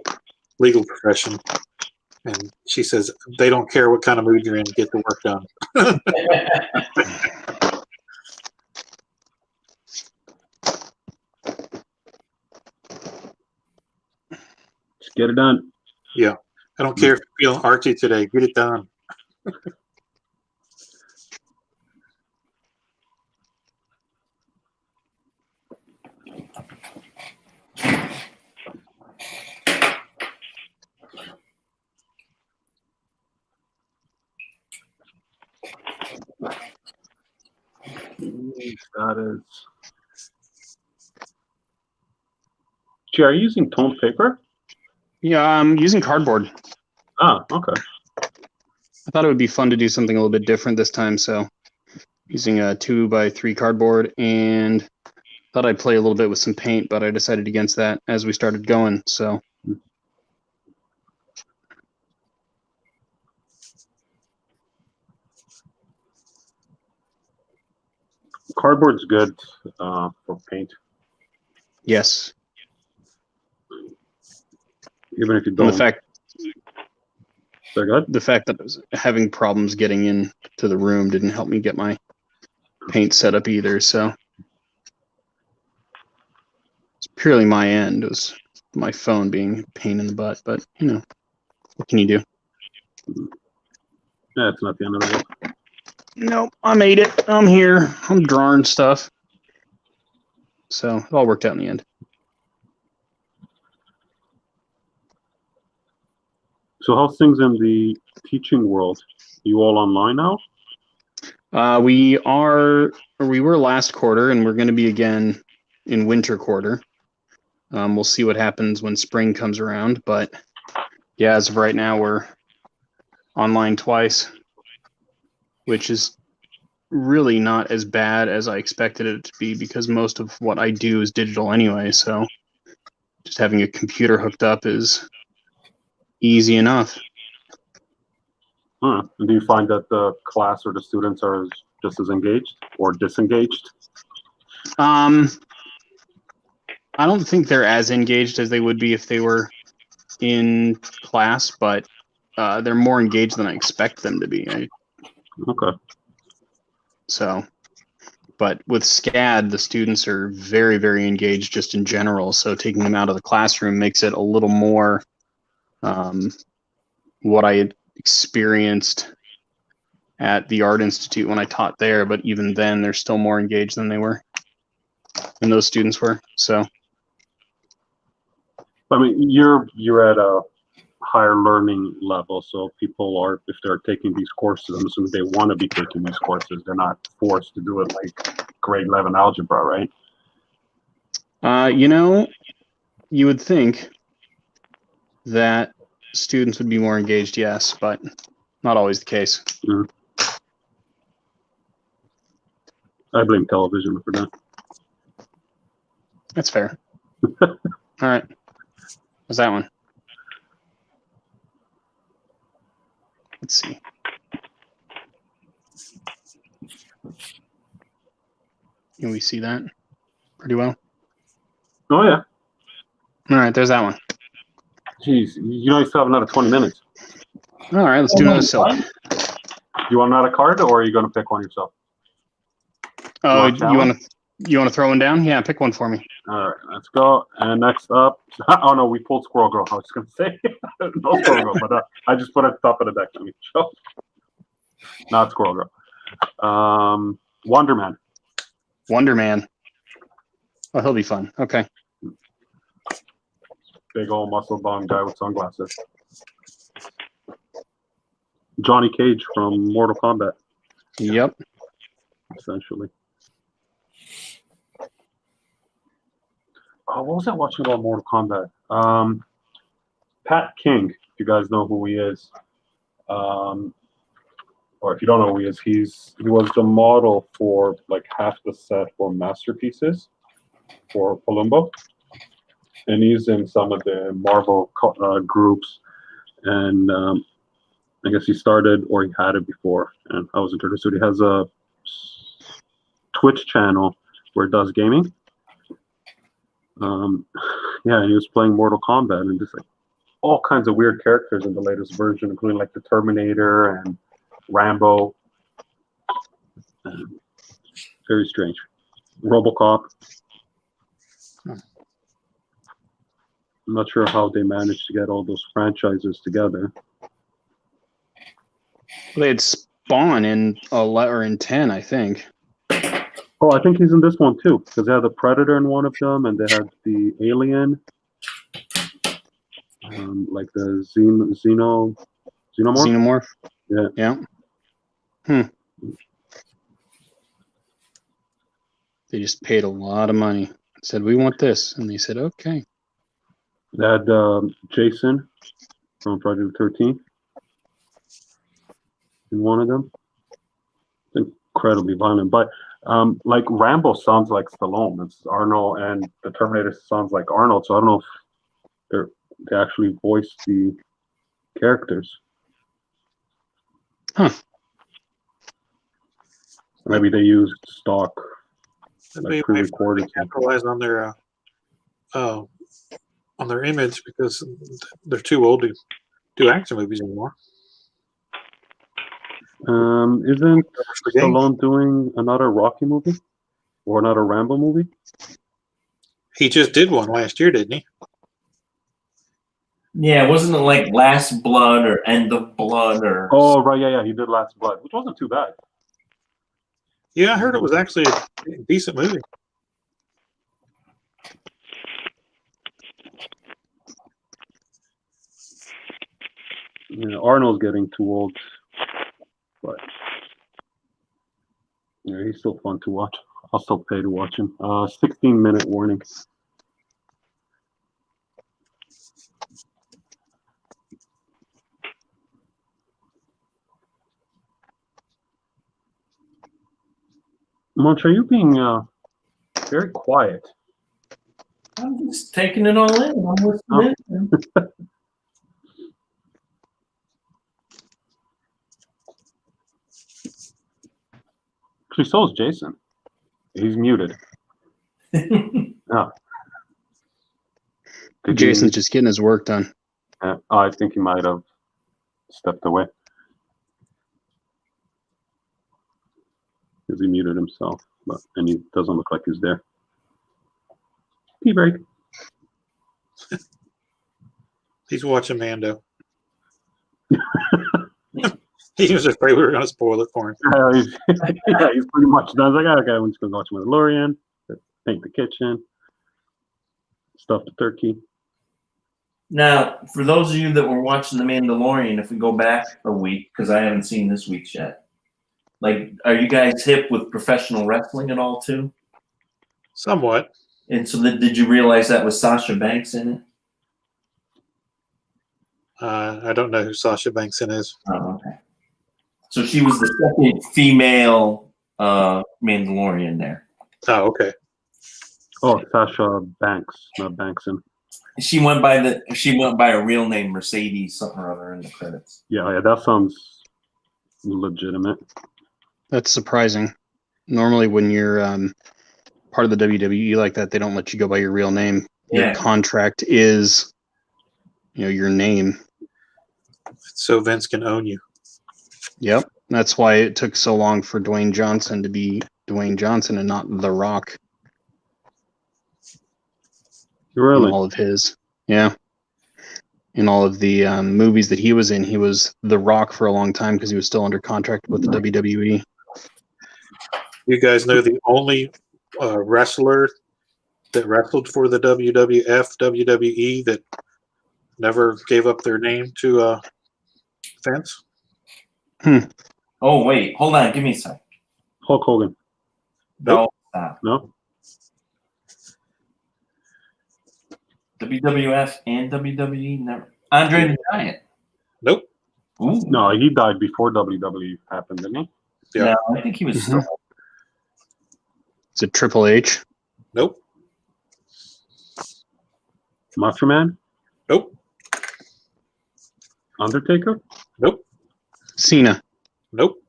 Speaker 2: legal profession, and she says they don't care what kind of mood you're in, get the work done.
Speaker 1: Get it done.
Speaker 2: Yeah. I don't care if you're feeling artsy today. Get it done.
Speaker 1: That is. Gee, are you using toned paper?
Speaker 3: Yeah, I'm using cardboard.
Speaker 1: Ah, okay.
Speaker 3: I thought it would be fun to do something a little bit different this time, so using a 2x3 cardboard, and thought I'd play a little bit with some paint, but I decided against that as we started going. So
Speaker 1: Cardboard's good for paint,
Speaker 3: yes,
Speaker 1: even if you
Speaker 3: and
Speaker 1: don't.
Speaker 3: the fact that I was having problems getting into the room didn't help me get my paint set up either. So it's purely my end. It was my phone being a pain in the butt, but you know, what can you do?
Speaker 1: Yeah, it's not the end of the world.
Speaker 3: Nope, I made it. I'm here. I'm drawing stuff. So it all worked out in the end.
Speaker 1: So how's things in the teaching world? You all online now?
Speaker 3: We were last quarter, and we're going to be again in winter quarter. We'll see what happens when spring comes around, but yeah, as of right now, we're online twice, which is really not as bad as I expected it to be because most of what I do is digital anyway. So just having a computer hooked up is easy enough.
Speaker 1: Huh. Do you find that the class or the students are just as engaged or disengaged?
Speaker 3: I don't think they're as engaged as they would be if they were in class, but they're more engaged than I expect them to be.
Speaker 1: Okay.
Speaker 3: So, but with SCAD, the students are very, very engaged just in general. So taking them out of the classroom makes it a little more what I had experienced at the Art Institute when I taught there. But even then, they're still more engaged than those students were. So,
Speaker 1: I mean, you're at a higher learning level, so people are, if they're taking these courses, I'm assuming they want to be taking these courses. They're not forced to do it like grade 11 algebra, right?
Speaker 3: you know, you would think that students would be more engaged, yes, but not always the case.
Speaker 1: Mm. I blame television for that.
Speaker 3: That's fair. All right. What's that one? Let's see. Can we see that pretty well?
Speaker 1: Oh, yeah.
Speaker 3: All right, there's that one.
Speaker 1: Jeez, you still have another 20 minutes.
Speaker 3: All right, let's do another silk.
Speaker 1: You want another card, or are you going to pick one yourself?
Speaker 3: Oh, you want to throw one down? Yeah, pick one for me.
Speaker 1: All right, let's go. And next up, oh no, we pulled Squirrel Girl. I was going to say no Squirrel Girl, but I just put it at the top of the deck. Let me show. Not Squirrel Girl. Wonder Man.
Speaker 3: Wonder Man. Oh, he'll be fun. Okay.
Speaker 1: Big old muscle bound guy with sunglasses. Johnny Cage from Mortal Kombat.
Speaker 3: Yep.
Speaker 1: Essentially. Oh, what was I watching about Mortal Kombat? Pat King, if you guys know who he is. Or if you don't know who he is, he was the model for like half the set for Masterpieces for Palumbo. And he's in some of the Marvel groups. And I guess he started, or he had it before, and I was introduced to it. He has a Twitch channel where he does gaming. Yeah, and he was playing Mortal Kombat and just like all kinds of weird characters in the latest version, including like the Terminator and Rambo. Very strange. RoboCop. I'm not sure how they managed to get all those franchises together.
Speaker 3: They had Spawn in 11 or in 10, I think.
Speaker 1: Oh, I think he's in this one too, because they had the Predator in one of them, and they had the Alien, like the Xenomorph.
Speaker 3: Xenomorph.
Speaker 1: Yeah.
Speaker 3: Yeah. They just paid a lot of money. Said, we want this. And they said, okay.
Speaker 1: They had Jason from Friday the 13th in one of them. Incredibly violent. But like Rambo sounds like Stallone. It's Arnold, and the Terminator sounds like Arnold. So I don't know if they actually voiced the characters.
Speaker 3: Huh.
Speaker 1: Maybe they used stock,
Speaker 2: That'd
Speaker 1: like
Speaker 2: be a way for them
Speaker 1: pre-recorded.
Speaker 2: to capitalize on their image because they're too old to do action movies anymore.
Speaker 1: Isn't Stallone doing another Rocky movie or another Rambo movie?
Speaker 2: He just did one last year, didn't he?
Speaker 4: Yeah, wasn't it like Last Blood or End of Blood or?
Speaker 1: Oh, right, yeah, he did Last Blood, which wasn't too bad.
Speaker 2: Yeah, I heard it was actually a decent movie.
Speaker 1: Yeah, Arnold's getting too old, but yeah, he's still fun to watch. I'll still pay to watch him. 16-minute warning. Munch, are you being very quiet?
Speaker 4: I'm just taking it all in. I'm listening.
Speaker 1: Actually, so is Jason. He's muted. Oh.
Speaker 3: Jason's just getting his work done.
Speaker 1: I think he might have stepped away. Because he muted himself, and he doesn't look like he's there. Pee break.
Speaker 2: He's watching Mando. He was afraid we were going to spoil it for him.
Speaker 1: He's pretty much done. He's like, okay, I'm just going to watch Mandalorian, paint the kitchen, stuff the turkey.
Speaker 4: Now, for those of you that were watching The Mandalorian, if we go back a week, because I haven't seen this week's yet, like, are you guys hip with professional wrestling at all, too?
Speaker 2: Somewhat.
Speaker 4: And so did you realize that was Sasha Banks in it?
Speaker 2: I don't know who Sasha Bankson is.
Speaker 4: Oh, okay. So she was the second female Mandalorian there.
Speaker 2: Oh, okay.
Speaker 1: Oh, Sasha Banks, not Bankson.
Speaker 4: She went by a real name, Mercedes something or other in the credits.
Speaker 1: Yeah, that sounds legitimate.
Speaker 3: That's surprising. Normally, when you're part of the WWE like that, they don't let you go by your real name.
Speaker 4: Yeah.
Speaker 3: Your contract is, your name.
Speaker 2: So Vince can own you.
Speaker 3: Yep. That's why it took so long for Dwayne Johnson to be Dwayne Johnson and not The Rock.
Speaker 1: Really?
Speaker 3: In all of his, yeah. In all of the movies that he was in, he was The Rock for a long time because he was still under contract with the WWE.
Speaker 2: You guys know the only wrestler that wrestled for the WWF, WWE that never gave up their name to Vince?
Speaker 4: Oh, wait. Hold on. Give me a sec.
Speaker 1: Hulk Hogan.
Speaker 4: No, stop.
Speaker 1: No?
Speaker 4: WWF and WWE never. Andre the Giant.
Speaker 2: Nope.
Speaker 4: Ooh.
Speaker 1: No, he died before WWE happened, didn't he?
Speaker 2: Yeah.
Speaker 4: No, I think he was still.
Speaker 3: Is it Triple H?
Speaker 2: Nope.
Speaker 1: Macho Man?
Speaker 2: Nope.
Speaker 1: Undertaker?
Speaker 2: Nope.
Speaker 3: Cena.
Speaker 2: Nope.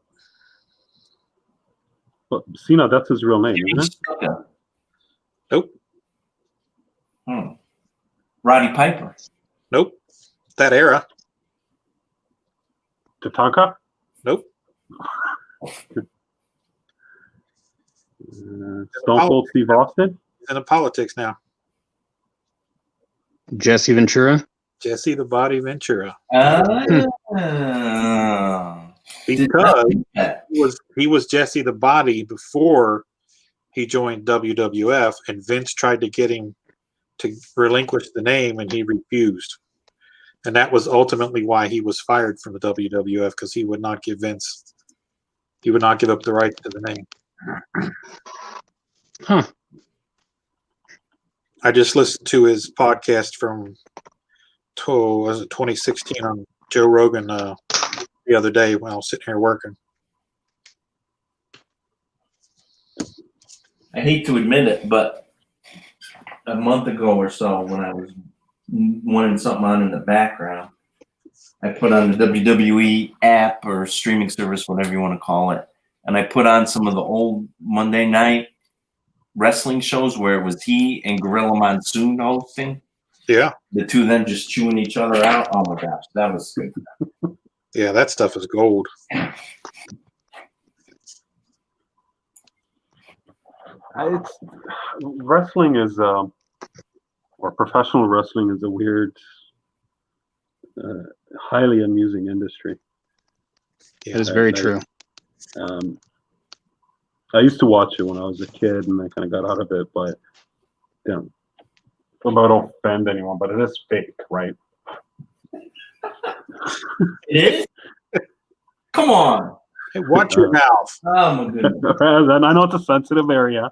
Speaker 1: But Cena, that's his real name, isn't it?
Speaker 2: Nope.
Speaker 4: Roddy Piper.
Speaker 2: Nope. That era.
Speaker 1: Tatanka?
Speaker 2: Nope.
Speaker 1: Stone Cold Steve Austin?
Speaker 2: He's in politics now.
Speaker 3: Jesse Ventura.
Speaker 2: Jesse the Body Ventura.
Speaker 4: Ah.
Speaker 2: Because he was Jesse the Body before he joined WWF, and Vince tried to get him to relinquish the name, and he refused. And that was ultimately why he was fired from the WWF, because he would not give up the rights to the name.
Speaker 3: Huh.
Speaker 2: I just listened to his podcast from 2016 on Joe Rogan the other day when I was sitting here working.
Speaker 4: I hate to admit it, but a month ago or so, when I was wanting something on in the background, I put on the WWE app or streaming service, whatever you want to call it, and I put on some of the old Monday night wrestling shows where it was he and Gorilla Monsoon hosting.
Speaker 2: Yeah.
Speaker 4: The two of them just chewing each other out. Oh my gosh, that was good.
Speaker 2: Yeah, that stuff is gold.
Speaker 1: Wrestling is, or professional wrestling is a weird, highly amusing industry.
Speaker 3: It is very true.
Speaker 1: I used to watch it when I was a kid, and I kind of got out of it. But I don't offend anyone, but it is fake, right?
Speaker 4: It is? Come on.
Speaker 2: Hey, watch your mouth.
Speaker 4: Oh my goodness.
Speaker 1: And I know it's a sensitive area.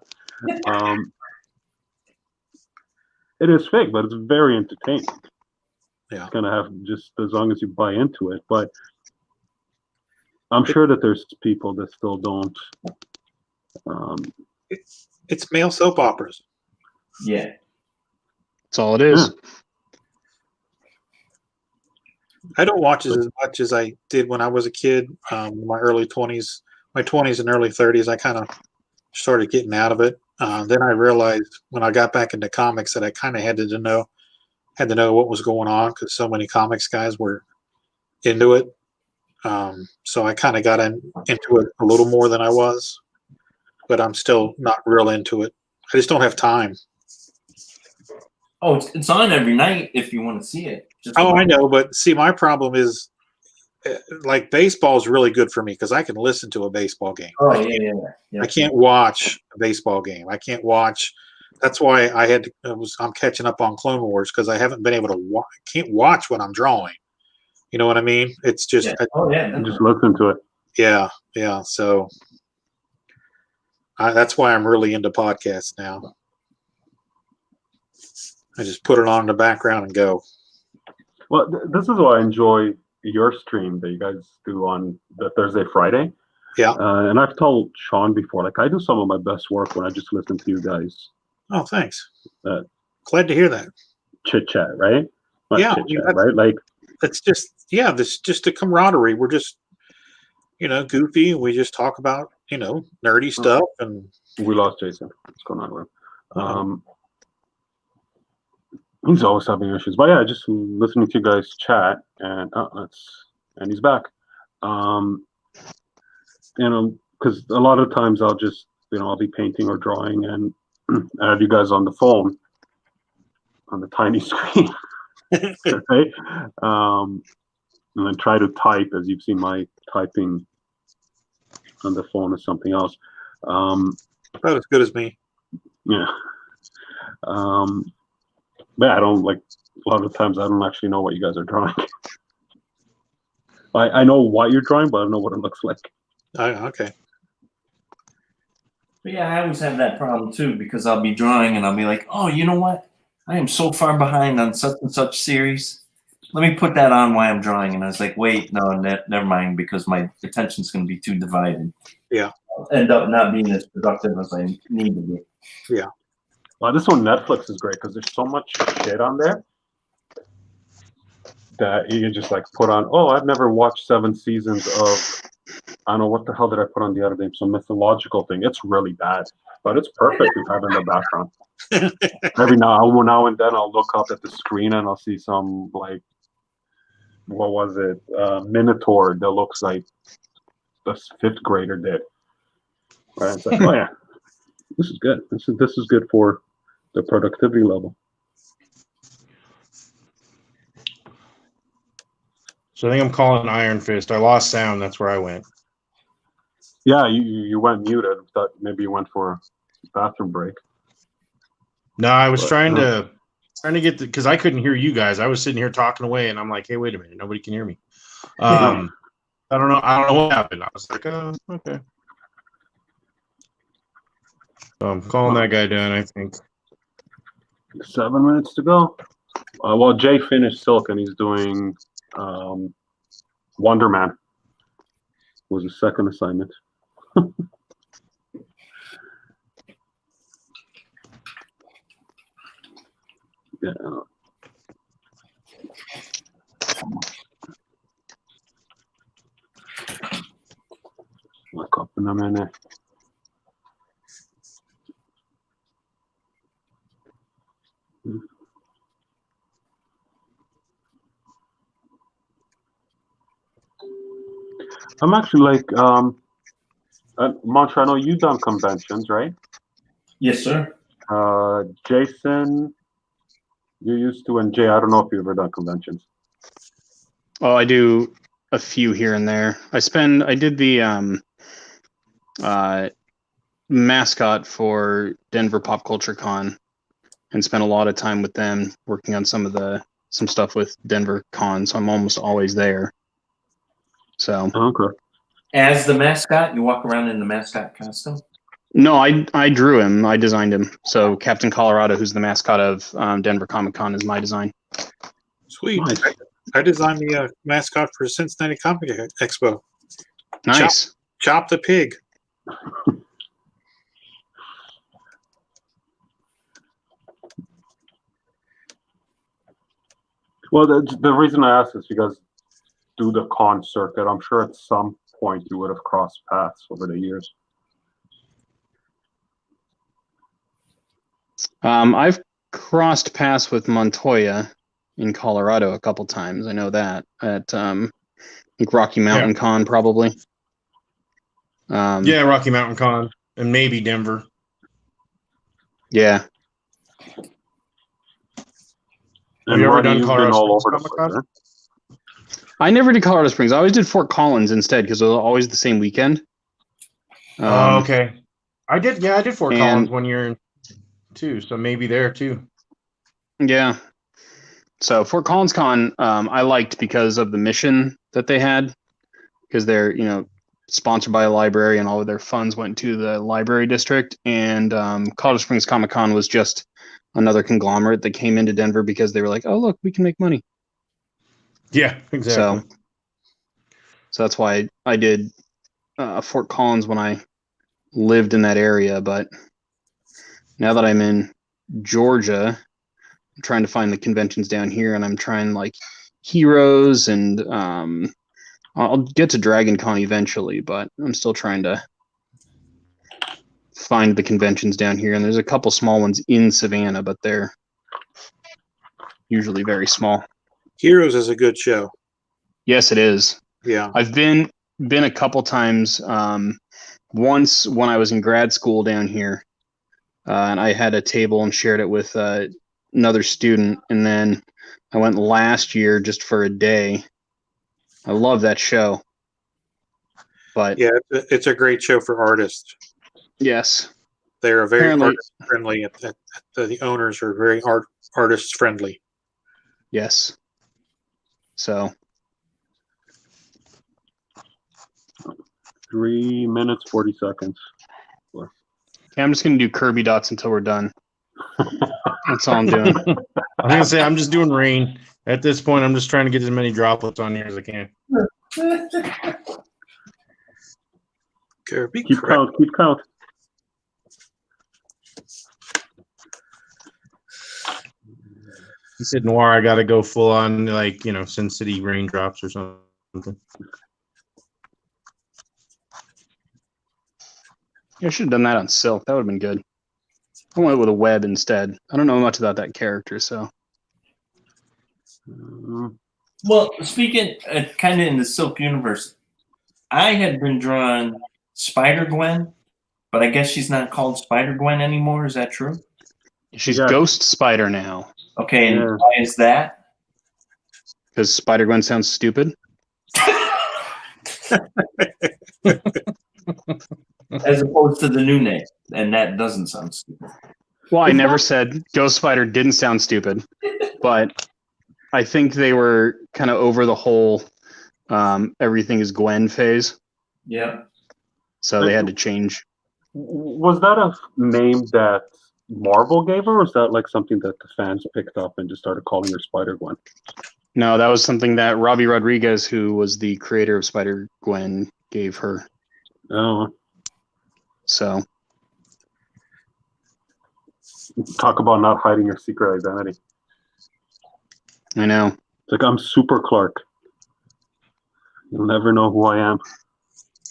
Speaker 1: It is fake, but it's very entertaining.
Speaker 2: Yeah.
Speaker 1: It's gonna have just as long as you buy into it. But I'm sure that there's people that still don't.
Speaker 2: It's male soap operas.
Speaker 4: Yeah.
Speaker 3: That's all it is.
Speaker 1: Yeah.
Speaker 2: I don't watch it as much as I did when I was a kid. In my early 20s, my 20s and early 30s, I kind of started getting out of it. Then I realized when I got back into comics that I kind of had to know what was going on, because so many comics guys were into it. So I kind of got into it a little more than I was, but I'm still not real into it. I just don't have time.
Speaker 4: Oh, it's on every night if you want to see it.
Speaker 2: I know, but see, my problem is, like, baseball is really good for me because I can listen to a baseball game.
Speaker 4: Oh,
Speaker 2: yeah. I can't watch a baseball game. I can't watch. That's why I'm catching up on Clone Wars, because I haven't been able to can't watch what I'm drawing. You know what I mean? It's just
Speaker 1: just listen to it.
Speaker 2: Yeah. So that's why I'm really into podcasts now. I just put it on in the background and go.
Speaker 1: Well, this is why I enjoy your stream that you guys do on the Thursday, Friday.
Speaker 2: Yeah.
Speaker 1: And I've told Sean before, like, I do some of my best work when I just listen to you guys.
Speaker 2: Oh, thanks. Glad to hear that.
Speaker 1: Chit chat, right? Not
Speaker 2: yeah.
Speaker 1: chit chat, right? Like,
Speaker 2: that's just a camaraderie. We're just, goofy. We just talk about, nerdy stuff. And
Speaker 1: we lost Jason. What's going on with him? He's always having issues, but yeah, just listening to you guys chat, and he's back. Because a lot of times I'll just, I'll be painting or drawing, and I have you guys on the phone, on the tiny screen, right? And then try to type, as you've seen my typing on the phone is something else.
Speaker 2: About as good as me.
Speaker 1: Yeah. But I don't, like, a lot of times I don't actually know what you guys are drawing. I know what you're drawing, but I don't know what it looks like.
Speaker 2: Okay.
Speaker 4: But yeah, I always have that problem too, because I'll be drawing and I'll be like, oh, you know what? I am so far behind on such and such series. Let me put that on while I'm drawing. And I was like, wait, no, never mind, because my attention's going to be too divided.
Speaker 2: Yeah.
Speaker 4: I'll end up not being as productive as I need to be.
Speaker 2: Yeah.
Speaker 1: Well, this one, Netflix, is great because there's so much shit on there that you can just, like, put on. Oh, I've never watched 7 seasons of, I don't know, what the hell did I put on the other day? Some mythological thing. It's really bad, but it's perfect to have in the background. Every now and then I'll look up at the screen and I'll see some, like, what was it? Minotaur that looks like the 5th grader did. Right? It's like, oh yeah, this is good. This is good for the productivity level.
Speaker 7: So I think I'm calling Iron Fist. I lost sound. That's where I went.
Speaker 1: Yeah, you went muted. Thought maybe you went for a bathroom break.
Speaker 7: No, I was
Speaker 1: But,
Speaker 7: trying to get because I couldn't hear you guys. I was sitting here talking away, and I'm like, "Hey, wait a minute, nobody can hear me." I don't know what happened. I was like, "Oh, okay." So I'm calling that guy down. I think.
Speaker 1: 7 minutes to go. Well, Jay finished Silk and he's doing Wonder Man. Was his second assignment. Yeah. Look up in a minute. I'm actually like, Montreal, I know you've done conventions, right?
Speaker 4: Yes, sir.
Speaker 1: Jason, you used to, and Jay, I don't know if you've ever done conventions.
Speaker 3: Oh, I do a few here and there. I did the mascot for Denver Pop Culture Con and spent a lot of time with them working on some stuff with Denver Con. So I'm almost always there. So
Speaker 1: Okay.
Speaker 4: As the mascot, you walk around in the mascot costume?
Speaker 3: no, I drew him. I designed him. So Captain Colorado, who's the mascot of Denver Comic Con, is my design.
Speaker 2: Sweet.
Speaker 1: Nice.
Speaker 2: I designed the mascot for Cincinnati Comic Expo.
Speaker 3: Nice.
Speaker 2: Chop the pig.
Speaker 1: Well, the reason I ask is because do the con circuit. I'm sure at some point you would have crossed paths over the years.
Speaker 3: I've crossed paths with Montoya in Colorado a couple times. I know that at I think Rocky Mountain Con probably.
Speaker 7: Yeah, Rocky Mountain Con and maybe Denver.
Speaker 3: Yeah.
Speaker 1: And
Speaker 7: you ever
Speaker 1: Rodney,
Speaker 7: done
Speaker 1: you've
Speaker 7: Colorado
Speaker 1: been all
Speaker 7: Springs
Speaker 1: over the
Speaker 7: Comic-Con?
Speaker 1: place, huh?
Speaker 3: I never did Colorado Springs. I always did Fort Collins instead because it was always the same weekend.
Speaker 7: Oh, okay. I did Fort
Speaker 3: and-
Speaker 7: Collins one year too, so maybe there too.
Speaker 3: Yeah. So Fort Collins Con, I liked because of the mission that they had, because they're sponsored by a library and all of their funds went to the library district. And Colorado Springs Comic Con was just another conglomerate that came into Denver because they were like, oh look, we can make money.
Speaker 7: Yeah, exactly.
Speaker 3: So that's why I did Fort Collins when I lived in that area. But now that I'm in Georgia, I'm trying to find the conventions down here, and I'm trying like Heroes, and I'll get to Dragon Con eventually, but I'm still trying to find the conventions down here. And there's a couple small ones in Savannah, but they're usually very small.
Speaker 2: Heroes is a good show.
Speaker 3: Yes, it is.
Speaker 2: Yeah.
Speaker 3: I've been a couple times. Once when I was in grad school down here, and I had a table and shared it with another student, and then I went last year just for a day. I love that show. But
Speaker 2: Yeah, it's a great show for artists.
Speaker 3: yes,
Speaker 2: They're very
Speaker 3: Apparently-
Speaker 2: artist friendly. The owners are very artist friendly.
Speaker 3: yes. So
Speaker 1: 3 minutes, 40 seconds.
Speaker 3: yeah, I'm just gonna do Kirby dots until we're done. That's all I'm doing.
Speaker 7: I was gonna say I'm just doing rain. At this point, I'm just trying to get as many droplets on here as I can.
Speaker 2: Kirby,
Speaker 1: Keep count, keep count.
Speaker 7: He said, Noir, I got to go full on, like, Sin City raindrops or something.
Speaker 3: I should have done that on Silk. That would have been good. I went with a web instead. I don't know much about that character, so.
Speaker 4: Well, speaking kind of in the Silk universe, I had been drawing Spider-Gwen, but I guess she's not called Spider-Gwen anymore. Is that true?
Speaker 3: She's
Speaker 1: Yeah.
Speaker 3: Ghost Spider now.
Speaker 4: Okay, and
Speaker 1: Yeah.
Speaker 4: why is that?
Speaker 3: Because Spider-Gwen sounds stupid.
Speaker 4: As opposed to the new name, and that doesn't sound stupid.
Speaker 3: Well, I never said Ghost Spider didn't sound stupid, but I think they were kind of over the whole everything is Gwen phase,
Speaker 4: Yeah.
Speaker 3: so they had to change.
Speaker 1: Was that a name that Marvel gave her, or is that like something that the fans picked up and just started calling her Spider-Gwen?
Speaker 3: No, that was something that Robbie Rodriguez, who was the creator of Spider-Gwen, gave her.
Speaker 1: Oh,
Speaker 3: So
Speaker 1: talk about not hiding your secret identity.
Speaker 3: I know.
Speaker 1: It's like, I'm Super Clark. You'll never know who I am.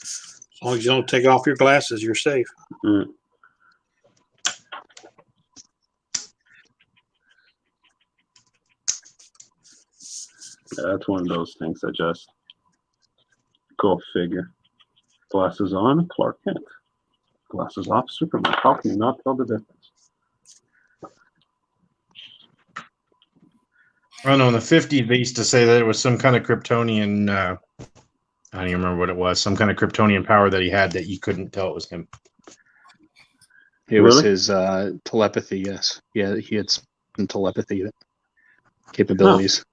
Speaker 2: As long as you don't take off your glasses, you're safe.
Speaker 1: Mm. Yeah, that's one of those things that just go figure. Glasses on, Clark Kent. Glasses off, Superman. How can you not tell the difference?
Speaker 7: I don't know. In the 50s, they used to say that it was some kind of Kryptonian. I don't even remember what it was. Some kind of Kryptonian power that he had that you couldn't tell it was him.
Speaker 3: It was
Speaker 1: Really?
Speaker 3: his telepathy, yes. Yeah, he had some telepathy capabilities.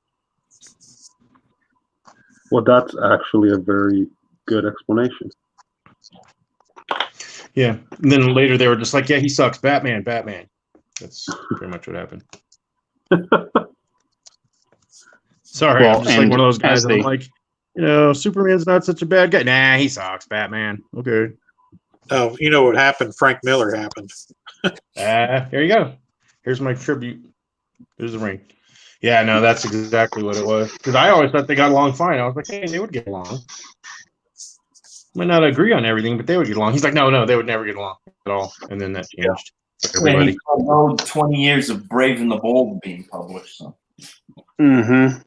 Speaker 1: Well, that's actually a very good explanation.
Speaker 7: Yeah. And then later they were just like, yeah, he sucks. Batman. That's pretty much what happened. Sorry,
Speaker 3: Well,
Speaker 7: I'm just like
Speaker 3: and
Speaker 7: one of those guys.
Speaker 3: as
Speaker 7: And I'm
Speaker 3: they-
Speaker 7: like, Superman's not such a bad guy. Nah, he sucks. Batman. Okay.
Speaker 2: Oh, you know what happened? Frank Miller happened.
Speaker 7: There you go. Here's my tribute. There's the ring. Yeah, no, that's exactly what it was. Because I always thought they got along fine. I was like, hey, they would get along. Might not agree on everything, but they would get along. He's like, no, they would never get along at all. And then that changed. For
Speaker 4: Yeah,
Speaker 7: everybody.
Speaker 4: he followed 20 years of Brave and the Bold being published. So.
Speaker 3: Mm-hmm.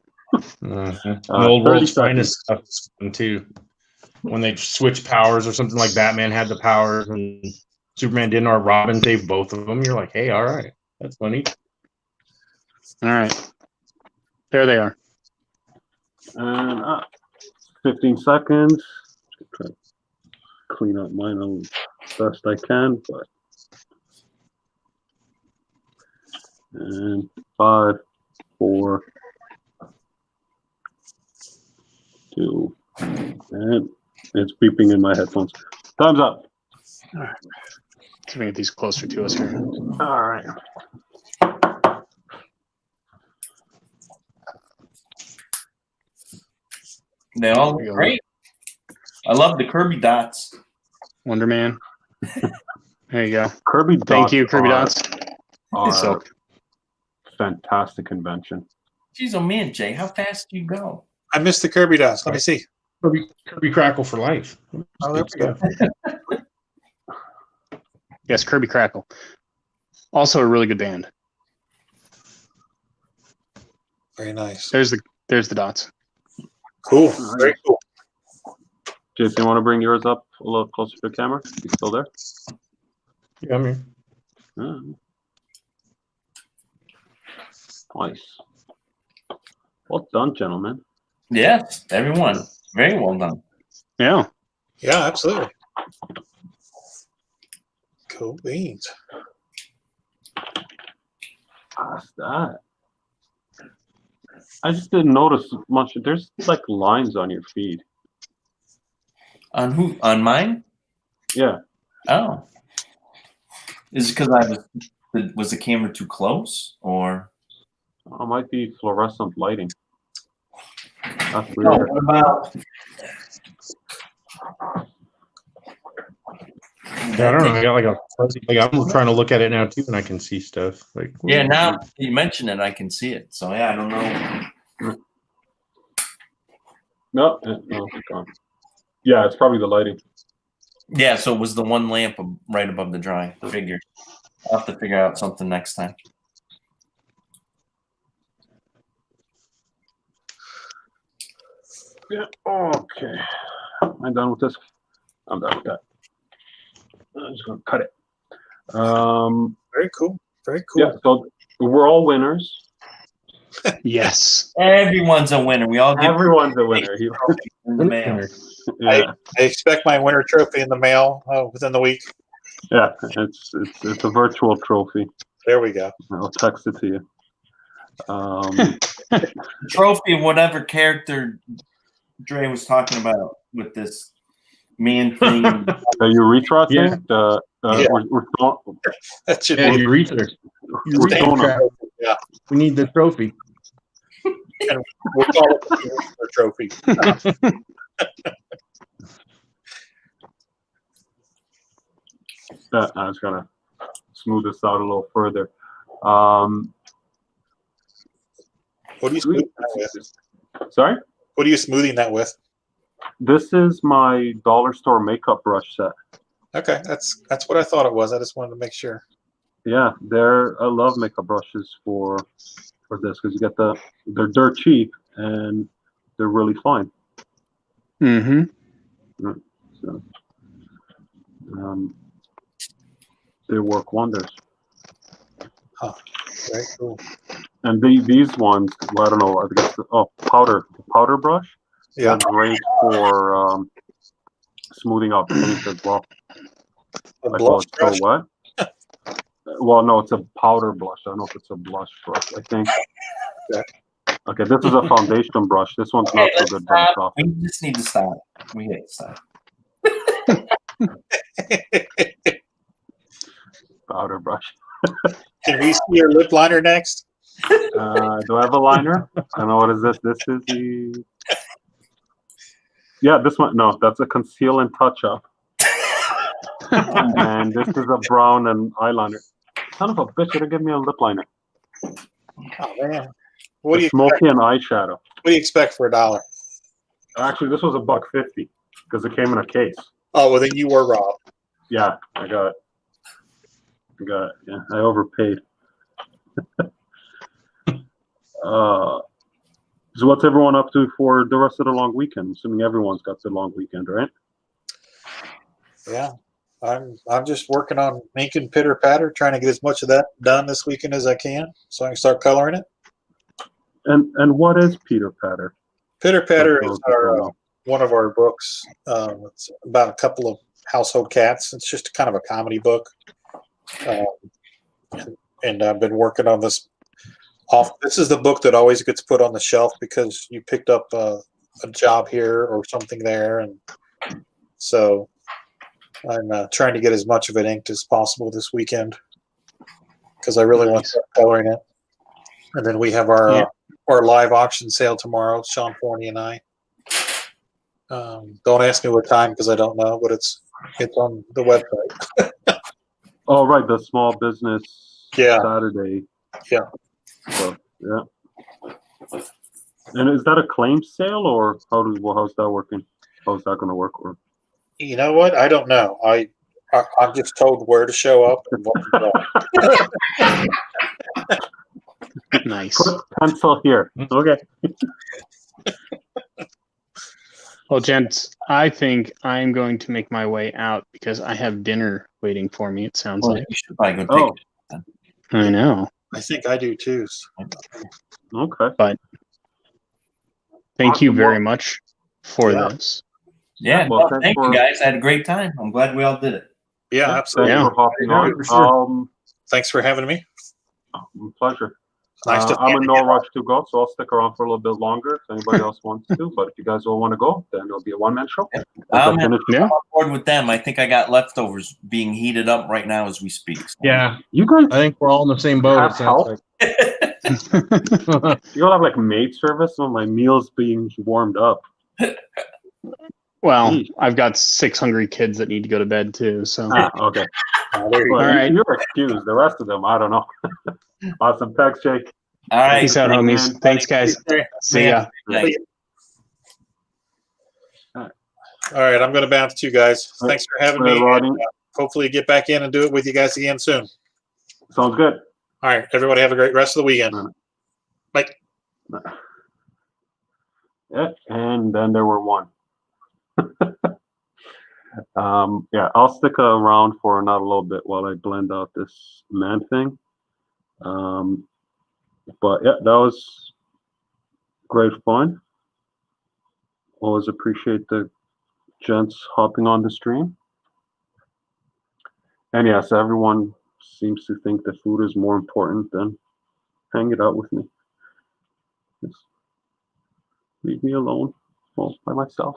Speaker 7: The old
Speaker 1: 30
Speaker 7: world's
Speaker 1: seconds.
Speaker 7: finest stuff too. When they switch powers or something, like Batman had the powers and Superman didn't, or Robin saved both of them. You're like, hey, all right, that's funny.
Speaker 3: All right. There they are.
Speaker 1: And 15 seconds. Try to clean up mine as best I can, but. And 5, 4, 2, and it's beeping in my headphones. Time's up.
Speaker 3: Can we get these closer to us here?
Speaker 1: All right.
Speaker 4: They all
Speaker 3: There you
Speaker 4: look
Speaker 3: go.
Speaker 4: great. I love the Kirby dots.
Speaker 3: Wonder Man. There you go.
Speaker 1: Kirby dots.
Speaker 3: Thank you, Kirby Dots.
Speaker 1: Are
Speaker 3: So
Speaker 1: fantastic invention.
Speaker 4: Jeez, oh man, Jay, how fast do you go?
Speaker 2: I missed the Kirby dots. Let me see.
Speaker 7: Kirby Crackle for life.
Speaker 2: Oh, there we go.
Speaker 3: yes, Kirby Crackle. Also a really good band.
Speaker 2: Very nice.
Speaker 3: There's the dots.
Speaker 2: Cool. Very cool.
Speaker 1: Jason, you want to bring yours up a little closer to the camera? You still there?
Speaker 7: Yeah, I'm here.
Speaker 1: Nice. Well done, gentlemen.
Speaker 4: Yes, everyone. Very well done.
Speaker 3: Yeah.
Speaker 2: Yeah, absolutely. Cool beans.
Speaker 1: How's that? I just didn't notice much. There's like lines on your feed.
Speaker 4: On who? On mine?
Speaker 1: Yeah.
Speaker 4: Oh. Is it because was the camera too close, or?
Speaker 1: It might be fluorescent lighting. That's
Speaker 4: Oh,
Speaker 1: weird.
Speaker 4: what about?
Speaker 7: Yeah, I don't know. I got like a fuzzy. Like I'm trying to look at it now too, and I can see stuff. Like
Speaker 4: Yeah, now you mention it, I can see it. So yeah, I don't know.
Speaker 1: No, it's gone. Yeah, it's probably the lighting.
Speaker 4: Yeah, so it was the one lamp right above the drawing. Figured. I'll have to figure out something next time.
Speaker 1: Yeah. Okay. I'm done with this. I'm done with that. I'm just gonna cut it.
Speaker 2: Very cool. Very cool.
Speaker 1: Yeah. So we're all winners.
Speaker 3: Yes.
Speaker 4: Everyone's a winner. We all get
Speaker 1: Everyone's a winner.
Speaker 4: in the mail.
Speaker 1: Yeah,
Speaker 2: I expect my winter trophy in the mail within the week.
Speaker 1: yeah. It's a virtual trophy.
Speaker 2: There we go.
Speaker 1: I'll text it to you.
Speaker 4: Trophy of whatever character Dre was talking about with this man thing.
Speaker 1: The urethra
Speaker 7: Yeah.
Speaker 1: thing. The
Speaker 2: Yeah. That should
Speaker 7: Yeah,
Speaker 2: be.
Speaker 7: urethra.
Speaker 1: Urethra.
Speaker 7: Urethra.
Speaker 2: Yeah.
Speaker 7: We need the trophy.
Speaker 2: We'll call it the urethra trophy.
Speaker 1: I was gonna smooth this out a little further.
Speaker 2: What are you smoothing that with?
Speaker 1: Sorry,
Speaker 2: What are you smoothing that with?
Speaker 1: this is my dollar store makeup brush set.
Speaker 2: Okay, that's what I thought it was. I just wanted to make sure.
Speaker 1: Yeah, I love makeup brushes for this because you get they're dirt cheap and they're really fine.
Speaker 3: Mm-hmm.
Speaker 1: So, they work wonders.
Speaker 2: Very cool.
Speaker 1: And these ones, well, I don't know. I guess powder brush.
Speaker 2: Yeah.
Speaker 1: They're great for smoothing out paint as well.
Speaker 2: A
Speaker 1: Like,
Speaker 2: blush
Speaker 1: it's so
Speaker 2: brush?
Speaker 1: wet. Well, no, it's a powder blush. I don't know if it's a blush brush. I think. Okay, this is a foundation brush. This one's not so good, but it's soft.
Speaker 4: We just need to stop. We hate to stop.
Speaker 1: Powder brush.
Speaker 2: Can we see your lip liner next?
Speaker 1: Do I have a liner? I don't know what is this. This is the. Yeah, this one. No, that's a conceal and touch up. And this is a brown and eyeliner. Son of a bitch! You didn't give me a lip liner.
Speaker 2: Oh man, what do you
Speaker 1: Smoky and eyeshadow.
Speaker 2: What do you expect for $1?
Speaker 1: Actually, this was $1.50 because it came in a case.
Speaker 2: Oh well, then you were robbed.
Speaker 1: Yeah, I got it. Yeah, I overpaid. So what's everyone up to for the rest of the long weekend? Assuming everyone's got the long weekend, right?
Speaker 2: Yeah, I'm just working on making pitter patter, trying to get as much of that done this weekend as I can, so I can start coloring it.
Speaker 1: And what is Peter Patter?
Speaker 2: Pitter patter is our one of our books. It's about a couple of household cats. It's just kind of a comedy book, and I've been working on this. This is the book that always gets put on the shelf because you picked up a job here or something there, and so I'm trying to get as much of it inked as possible this weekend because I really want to start coloring it. And then we have our live auction sale tomorrow, Sean Forney and I. Don't ask me what time because I don't know, but it's on the website.
Speaker 1: Oh, right, the small business Saturday.
Speaker 2: Yeah.
Speaker 1: So, yeah. And is that a claim sale or how's that working? How's that going to work? Or
Speaker 2: You know what? I don't know. I'm just told where to show up and what to buy.
Speaker 3: Nice.
Speaker 1: put a pencil here. Okay.
Speaker 3: Well, gents, I think I'm going to make my way out because I have dinner waiting for me. It sounds like.
Speaker 4: You should probably go take it.
Speaker 3: I know.
Speaker 2: I think I do too.
Speaker 1: Okay.
Speaker 3: But thank you very much for this.
Speaker 4: Yeah,
Speaker 1: Well,
Speaker 4: thank you guys. I had a great time. I'm glad we all did it.
Speaker 2: Yeah, absolutely.
Speaker 1: Thanks for hopping
Speaker 7: Yeah,
Speaker 1: on.
Speaker 7: for sure.
Speaker 2: Thanks for having me.
Speaker 1: Pleasure.
Speaker 2: Nice to
Speaker 1: I'm in no rush to go, so I'll stick around for a little bit longer if anybody else wants to. But if you guys all want to go, then it'll be a one-man show.
Speaker 4: I'm on board with them. I think I got leftovers being heated up right now as we speak. So.
Speaker 7: Yeah,
Speaker 1: You guys,
Speaker 7: I think we're all in the same boat. It sounds like.
Speaker 1: you all have like maid service on my meals being warmed up.
Speaker 3: Well, I've got 6 hungry kids that need to go to bed too. So
Speaker 1: Okay.
Speaker 2: there you
Speaker 1: Well,
Speaker 3: All right.
Speaker 1: You're excused. The rest of them, I don't know. Awesome. Thanks, Jake.
Speaker 4: All right.
Speaker 3: peace out, homies. Thanks, guys. See ya.
Speaker 4: Night.
Speaker 2: All right, I'm going to bounce to you guys. Thanks for having me.
Speaker 1: Rodney.
Speaker 2: And, hopefully get back in and do it with you guys again soon.
Speaker 1: Sounds good.
Speaker 2: All right, everybody have a great rest of the weekend. Bye.
Speaker 1: Yeah, and then there were one. Yeah, I'll stick around for not a little bit while I blend out this man thing. But yeah, that was great fun. Always appreciate the gents hopping on the stream. And yes, everyone seems to think that food is more important than hanging out with me. Just leave me alone, well, by myself.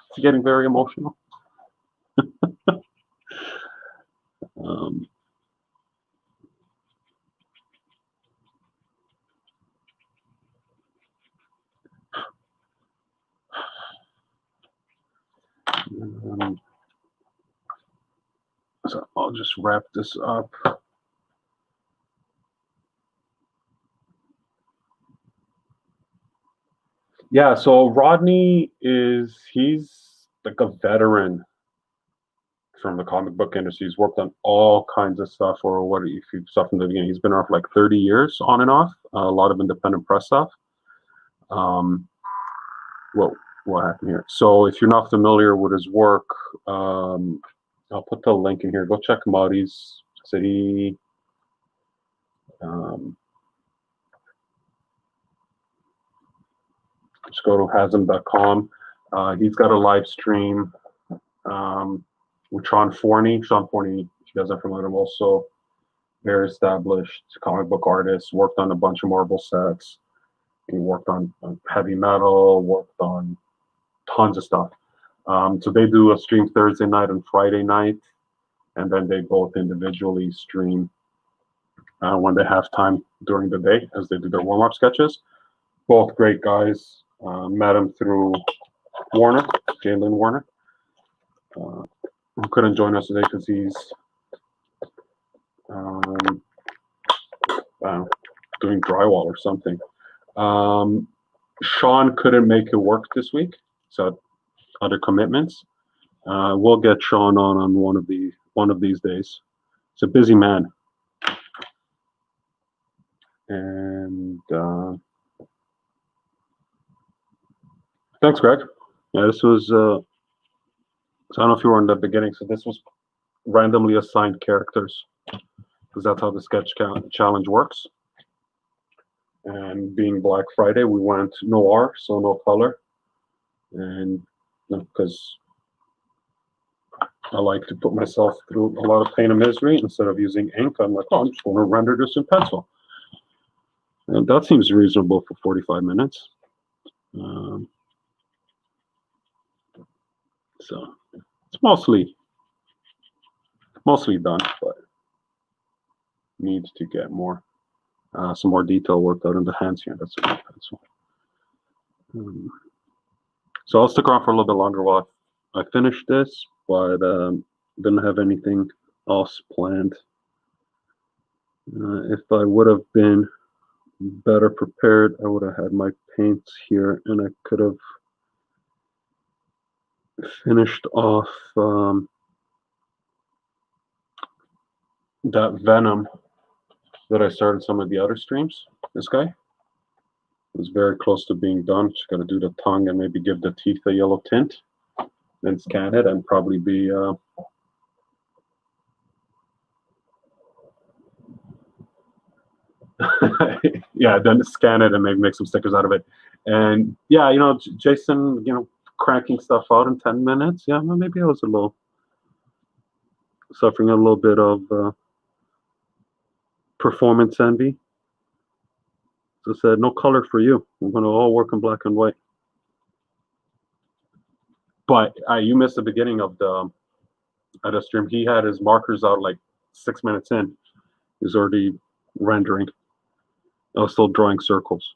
Speaker 1: It's getting very emotional. um, so I'll just wrap this up. Yeah, so Rodney he's like a veteran from the comic book industry. He's worked on all kinds of stuff, or what if you stuff from the beginning. He's been around for like 30 years on and off, a lot of independent press stuff. What happened here? So if you're not familiar with his work, I'll put the link in here. Go check him out. He's city. Just go to hasm.com. He's got a live stream with Sean Forney. Sean Forney, if you guys are familiar, also very established comic book artist, worked on a bunch of Marvel sets. He worked on heavy metal, worked on tons of stuff. So they do a stream Thursday night and Friday night, and then they both individually stream when they have time during the day as they do their warm-up sketches. Both great guys. Met him through Warner, Jalen Warner. Who couldn't join us today because he's doing drywall or something. Sean couldn't make it work this week, so other commitments. We'll get Sean on one of these days. He's a busy man. And thanks, Greg. Yeah, this was. So I don't know if you were in the beginning. So this was randomly assigned characters because that's how the sketch challenge works. And being Black Friday, we went noir, so no color, and because I like to put myself through a lot of pain and misery instead of using ink, I'm like, oh, I'm just going to render this in pencil, and that seems reasonable for 45 minutes. So it's mostly done, but needs to get more some more detail worked out in the hands here. That's a good pencil. So I'll stick around for a little bit longer while I finish this, but didn't have anything else planned. If I would have been better prepared, I would have had my paints here, and I could have finished off that Venom that I started some of the other streams. This guy was very close to being done. Just got to do the tongue and maybe give the teeth a yellow tint, then scan it and probably be yeah, then scan it and maybe make some stickers out of it. And yeah, Jason, cranking stuff out in 10 minutes. Yeah, well, maybe I was suffering a little bit of performance envy. So I said, no color for you. We're going to all work in black and white. But you missed the beginning of the stream. He had his markers out like 6 minutes in. He was already rendering. I was still drawing circles.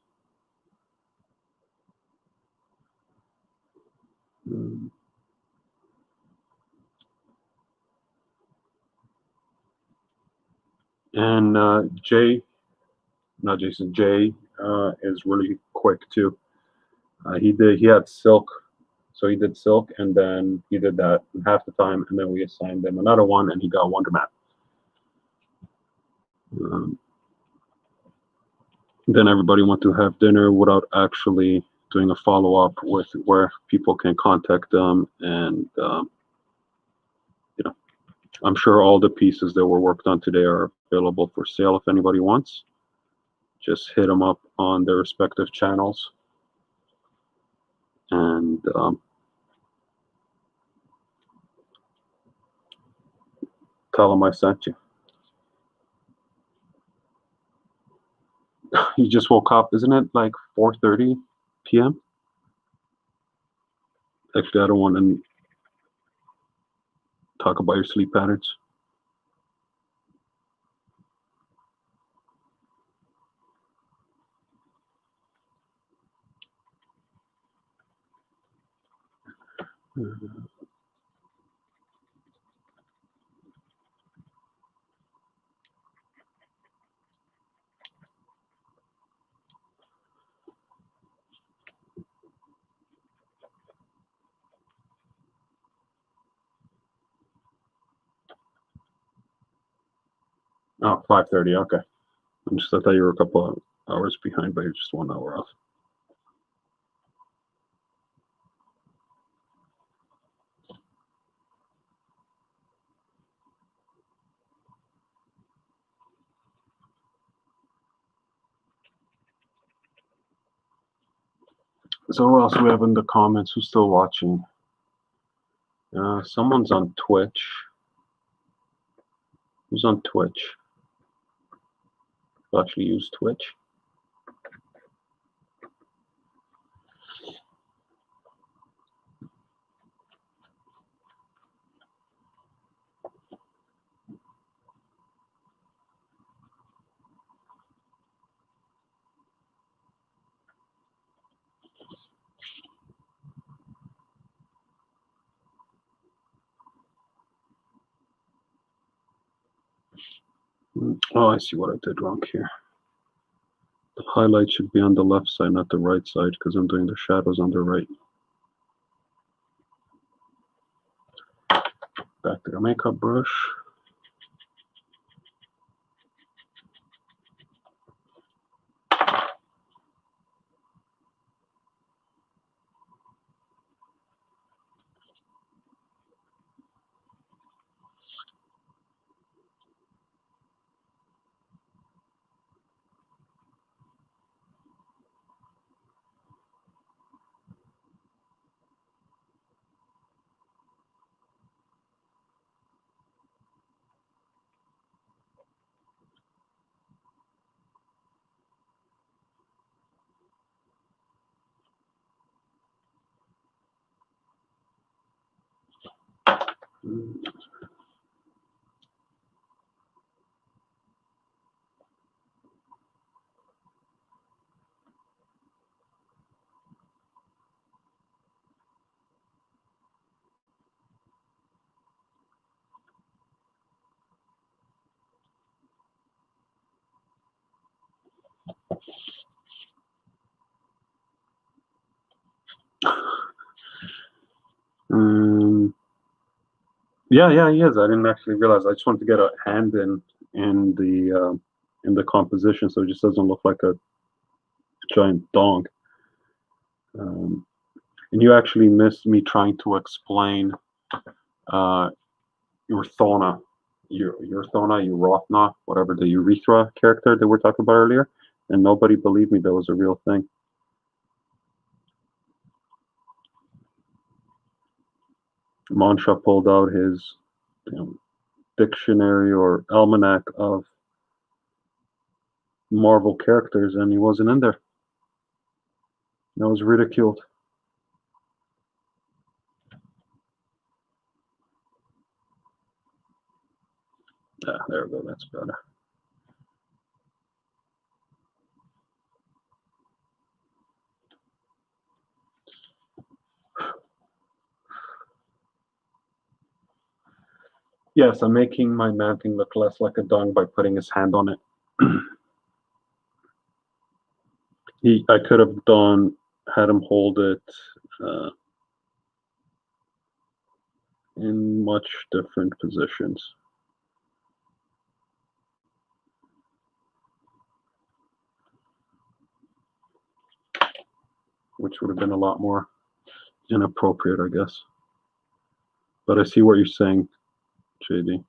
Speaker 1: And Jay is really quick too. He had silk, so he did silk, and then he did that in half the time, and then we assigned him another one, and he got Wonder Man. Then everybody went to have dinner without actually doing a follow-up with where people can contact them, and I'm sure all the pieces that were worked on today are available for sale if anybody wants. Just hit them up on their respective channels, and Tell him I sent you. You just woke up, isn't it like 4:30 p.m.? Actually, I don't want to talk about your sleep patterns. Oh, 5:30. Okay. I thought you were a couple of hours behind, but you're just 1 hour off. So who else do we have in the comments? Who's still watching? Someone's on Twitch. Who's on Twitch? Who actually use Twitch? Oh, I see what I did wrong here. The highlight should be on the left side, not the right side, because I'm doing the shadows on the right. Back to the makeup brush. Yeah, he is. I didn't actually realize. I just wanted to get a hand in the composition, so it just doesn't look like a giant dong. And you actually missed me trying to explain Urthona, Urthona, whatever, the urethra character that we were talking about earlier, and nobody believed me that was a real thing. Munshaw pulled out his dictionary or almanac of Marvel characters, and he wasn't in there. That was ridiculed. Yeah, there we go. That's better. Yes, I'm making my mounting look less like a dong by putting his hand on it. I could have had him hold it in much different positions. Which would have been a lot more inappropriate, I guess. But I see what you're saying, JD.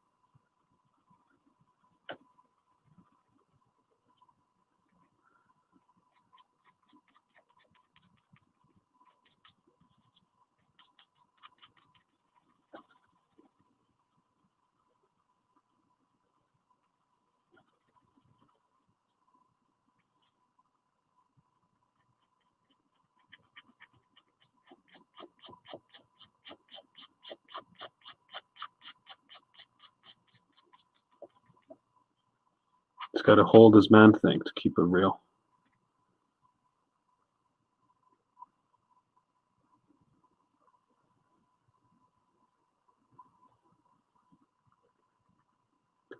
Speaker 1: He's got to hold his man thing to keep it real.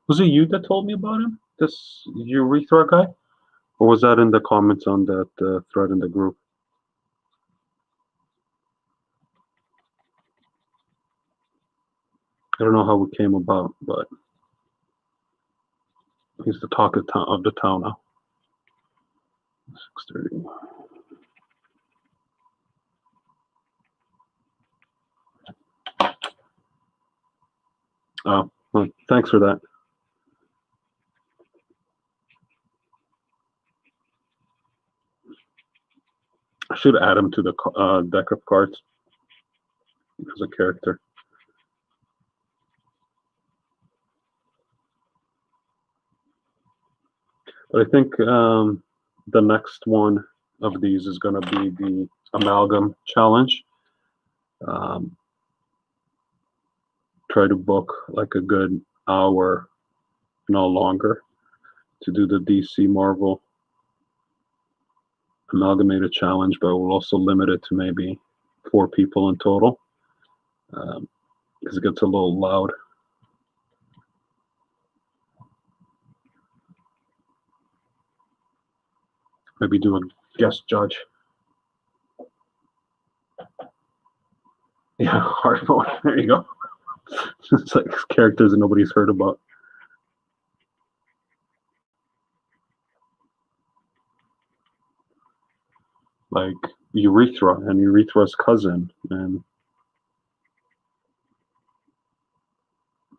Speaker 1: Was it you that told me about him? This urethra guy? Or was that in the comments on that thread in the group? I don't know how it came about, but he's the talk of the town now. 6:30. Oh, well, thanks for that. I should add him to the deck of cards as a character. But I think the next one of these is going to be the amalgam challenge. Try to book like a good hour, no longer, to do the DC Marvel amalgamated challenge, but we'll also limit it to maybe 4 people in total, because it gets a little loud. Maybe do a guest judge. Yeah, hard mode. There you go. It's like characters that nobody's heard about. Like Urethra and Urethra's cousin, and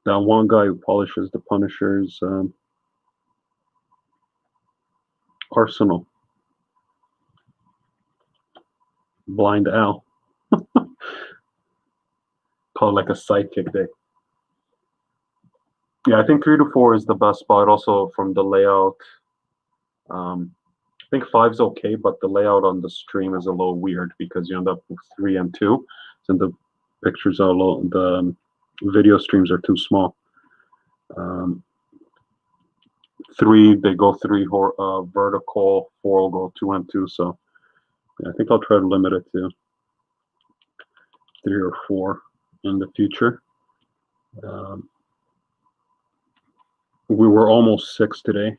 Speaker 1: that one guy who polishes the Punisher's arsenal. Blind Al. Called like a sidekick day. Yeah, I think 3 to 4 is the best spot. Also from the layout, I think 5's okay, but the layout on the stream is a little weird because you end up with 3 and 2, and the pictures are low. The video streams are too small. 3, they go 3 vertical, 4 will go 2 and 2. So yeah, I think I'll try to limit it to 3 or 4 in the future. We were almost 6 today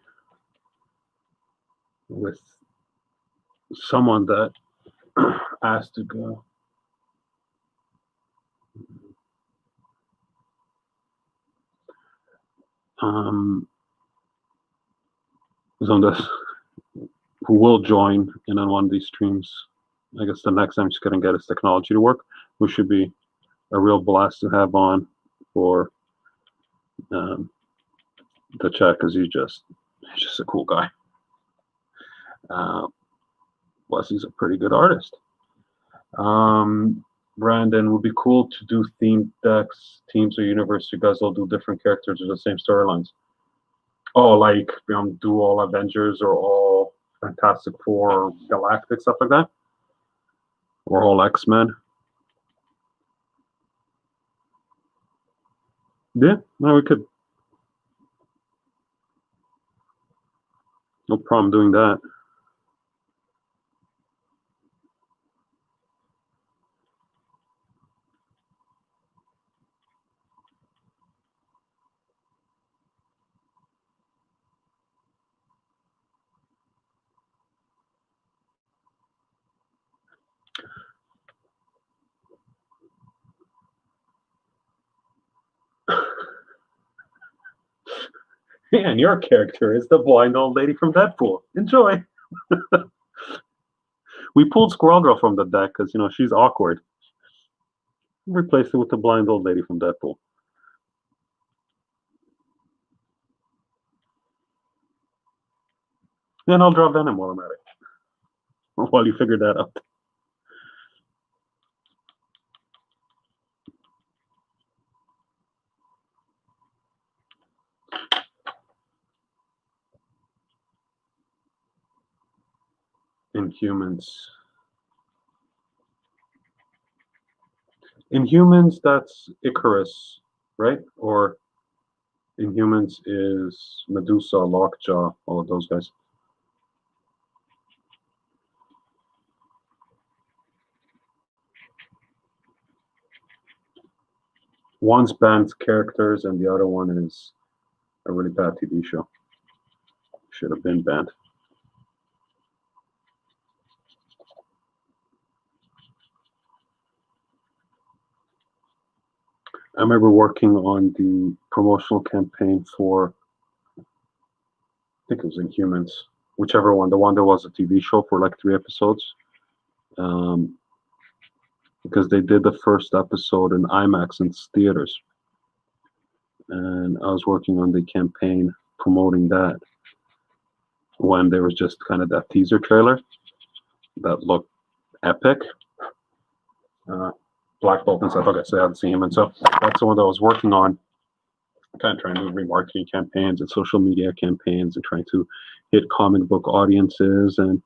Speaker 1: with someone that asked to go. So this, who will join in on one of these streams. I guess the next time she's gonna get his technology to work, which should be a real blast to have on for the chat, because he's just a cool guy. Plus, he's a pretty good artist. Brandon, would be cool to do themed decks, teams, or universe. You guys all do different characters with the same storylines. Oh, like do all Avengers or all Fantastic Four or Galactic, stuff like that, or all X-Men. Yeah, no, we could. No problem doing that. Yeah, and your character is the blind old lady from Deadpool. Enjoy. We pulled Squirrel Girl from the deck because she's awkward. Replaced it with the blind old lady from Deadpool. Then I'll draw Venom while I'm at it. While you figure that out. Inhumans. Inhumans, that's Icarus, right? Or Inhumans is Medusa, Lockjaw, all of those guys. One's banned characters, and the other one is a really bad TV show. Should have been banned. I remember working on the promotional campaign for, I think it was Inhumans, whichever one, the one that was a TV show for like 3 episodes. Because they did the first episode in IMAX in theaters. And I was working on the campaign promoting that when there was just kind of that teaser trailer that looked epic. Black Bolt and stuff. Okay, so I haven't seen him. And so that's the one that I was working on, kind of trying to do remarketing campaigns and social media campaigns and trying to hit comic book audiences. And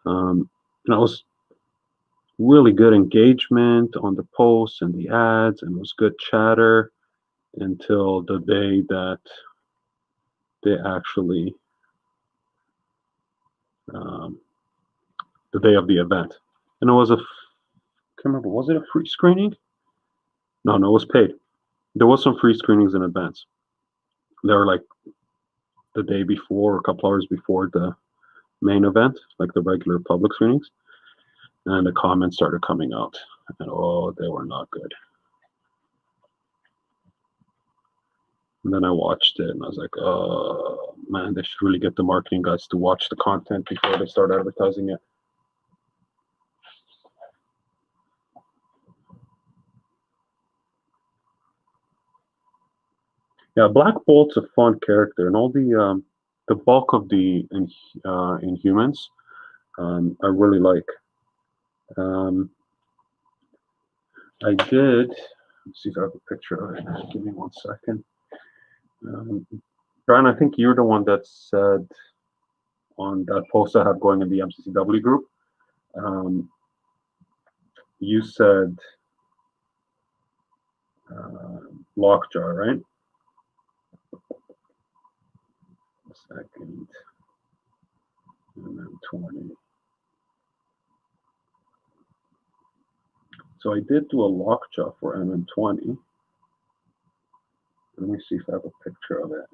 Speaker 1: it was really good engagement on the posts and the ads, and it was good chatter until the day that they actually, the day of the event. And it was I can't remember, was it a free screening? No, it was paid. There was some free screenings in advance. They were like the day before, a couple hours before the main event, like the regular public screenings. And the comments started coming out. And they were not good. And then I watched it and I was like, oh man, they should really get the marketing guys to watch the content before they start advertising it. Yeah, Black Bolt's a fun character, and all the bulk of the Inhumans I really like. I did. Let's see if I have a picture of it. Give me 1 second. Brian, I think you're the one that said on that post I have going in the MCCW group. You said Lockjaw, right? Second, and then 20. So I did do a Lockjaw for MM20. Let me see if I have a picture of it.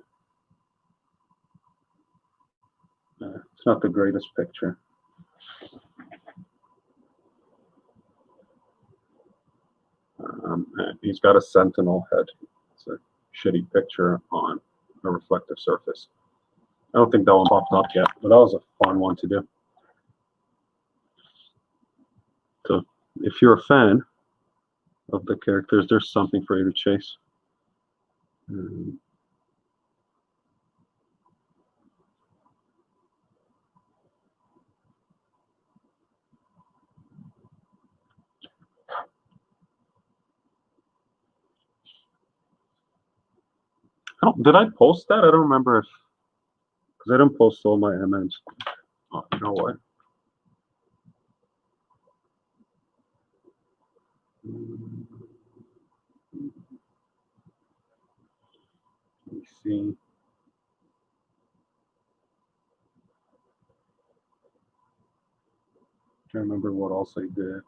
Speaker 1: It's not the greatest picture. He's got a sentinel head. It's a shitty picture on a reflective surface. I don't think that one popped up yet, but that was a fun one to do. So if you're a fan of the characters, there's something for you to chase. Did I post that? I don't remember because I didn't post all my MNs. Oh, you know what? Let me see. Can't remember what else I did.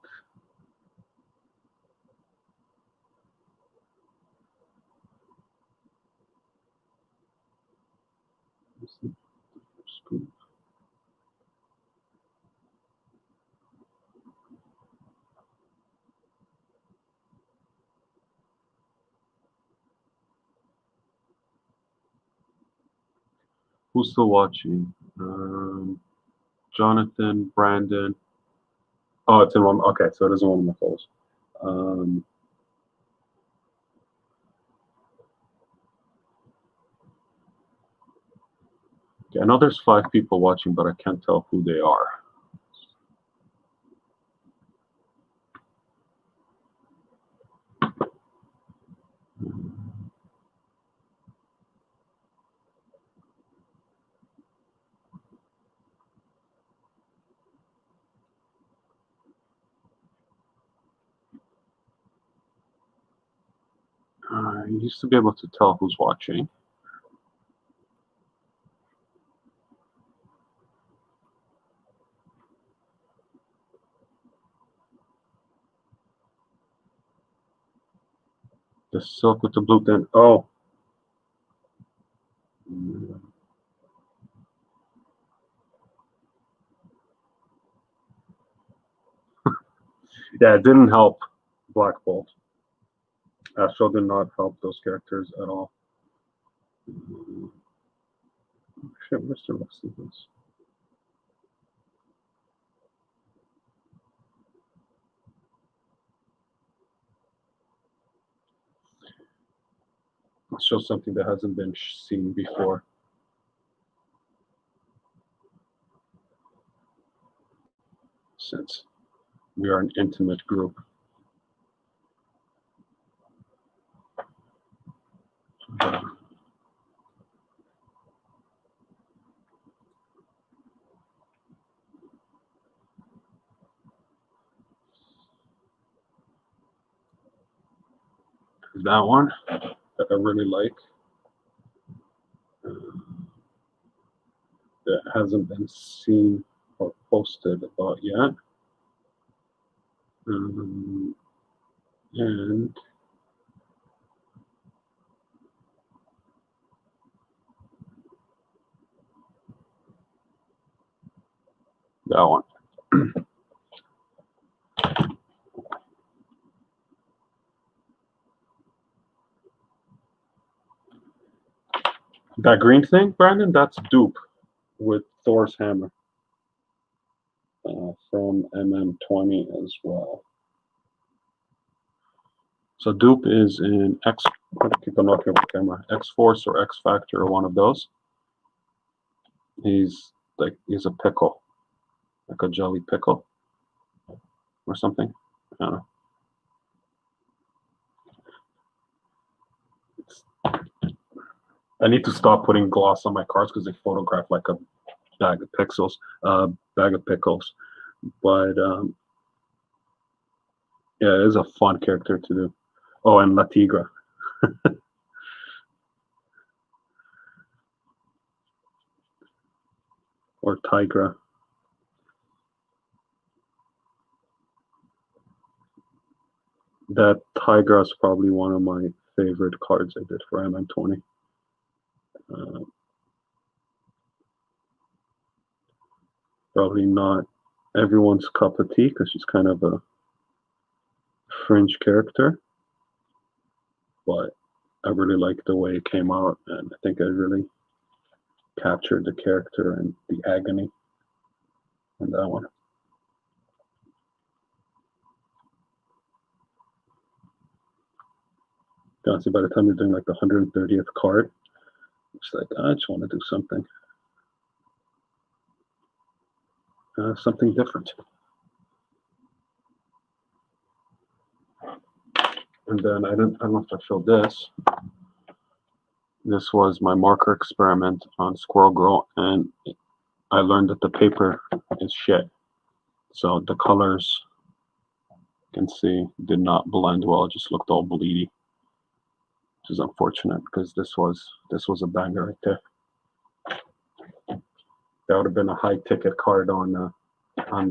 Speaker 1: Who's still watching? Jonathan, Brandon. Oh, it's in one. Okay, so it isn't one of my photos. Okay, I know there's 5 people watching, but I can't tell who they are. You used to be able to tell who's watching. The silk with the blue then. Oh. Yeah, it didn't help Black Bolt. Astro did not help those characters at all. Shit, where's the rest of this? Let's show something that hasn't been seen before. Since we are an intimate group. That one that I really like. That hasn't been seen or posted about yet. And that one. That green thing, Brandon, that's Dupe with Thor's hammer from MM20 as well. So Dupe is in X. I keep on knocking over the camera. X Force or X Factor, or one of those. He's a pickle, like a jelly pickle or something. I don't know. I need to stop putting gloss on my cards because they photograph like a bag of pickles. But yeah, it is a fun character to do. Oh, and La Tigra. Or Tigra. That Tigra is probably one of my favorite cards I did for MM20. Probably not everyone's cup of tea because she's kind of a fringe character, but I really liked the way it came out, and I think I really captured the character and the agony in that one. Honestly, by the time you're doing like the 130th card, it's like, I just want to do something. Something different. And then I don't know if I showed this. This was my marker experiment on Squirrel Girl, and I learned that the paper is shit. So the colors, you can see, did not blend well. It just looked all bleedy, which is unfortunate because this was a banger right there. That would have been a high ticket card on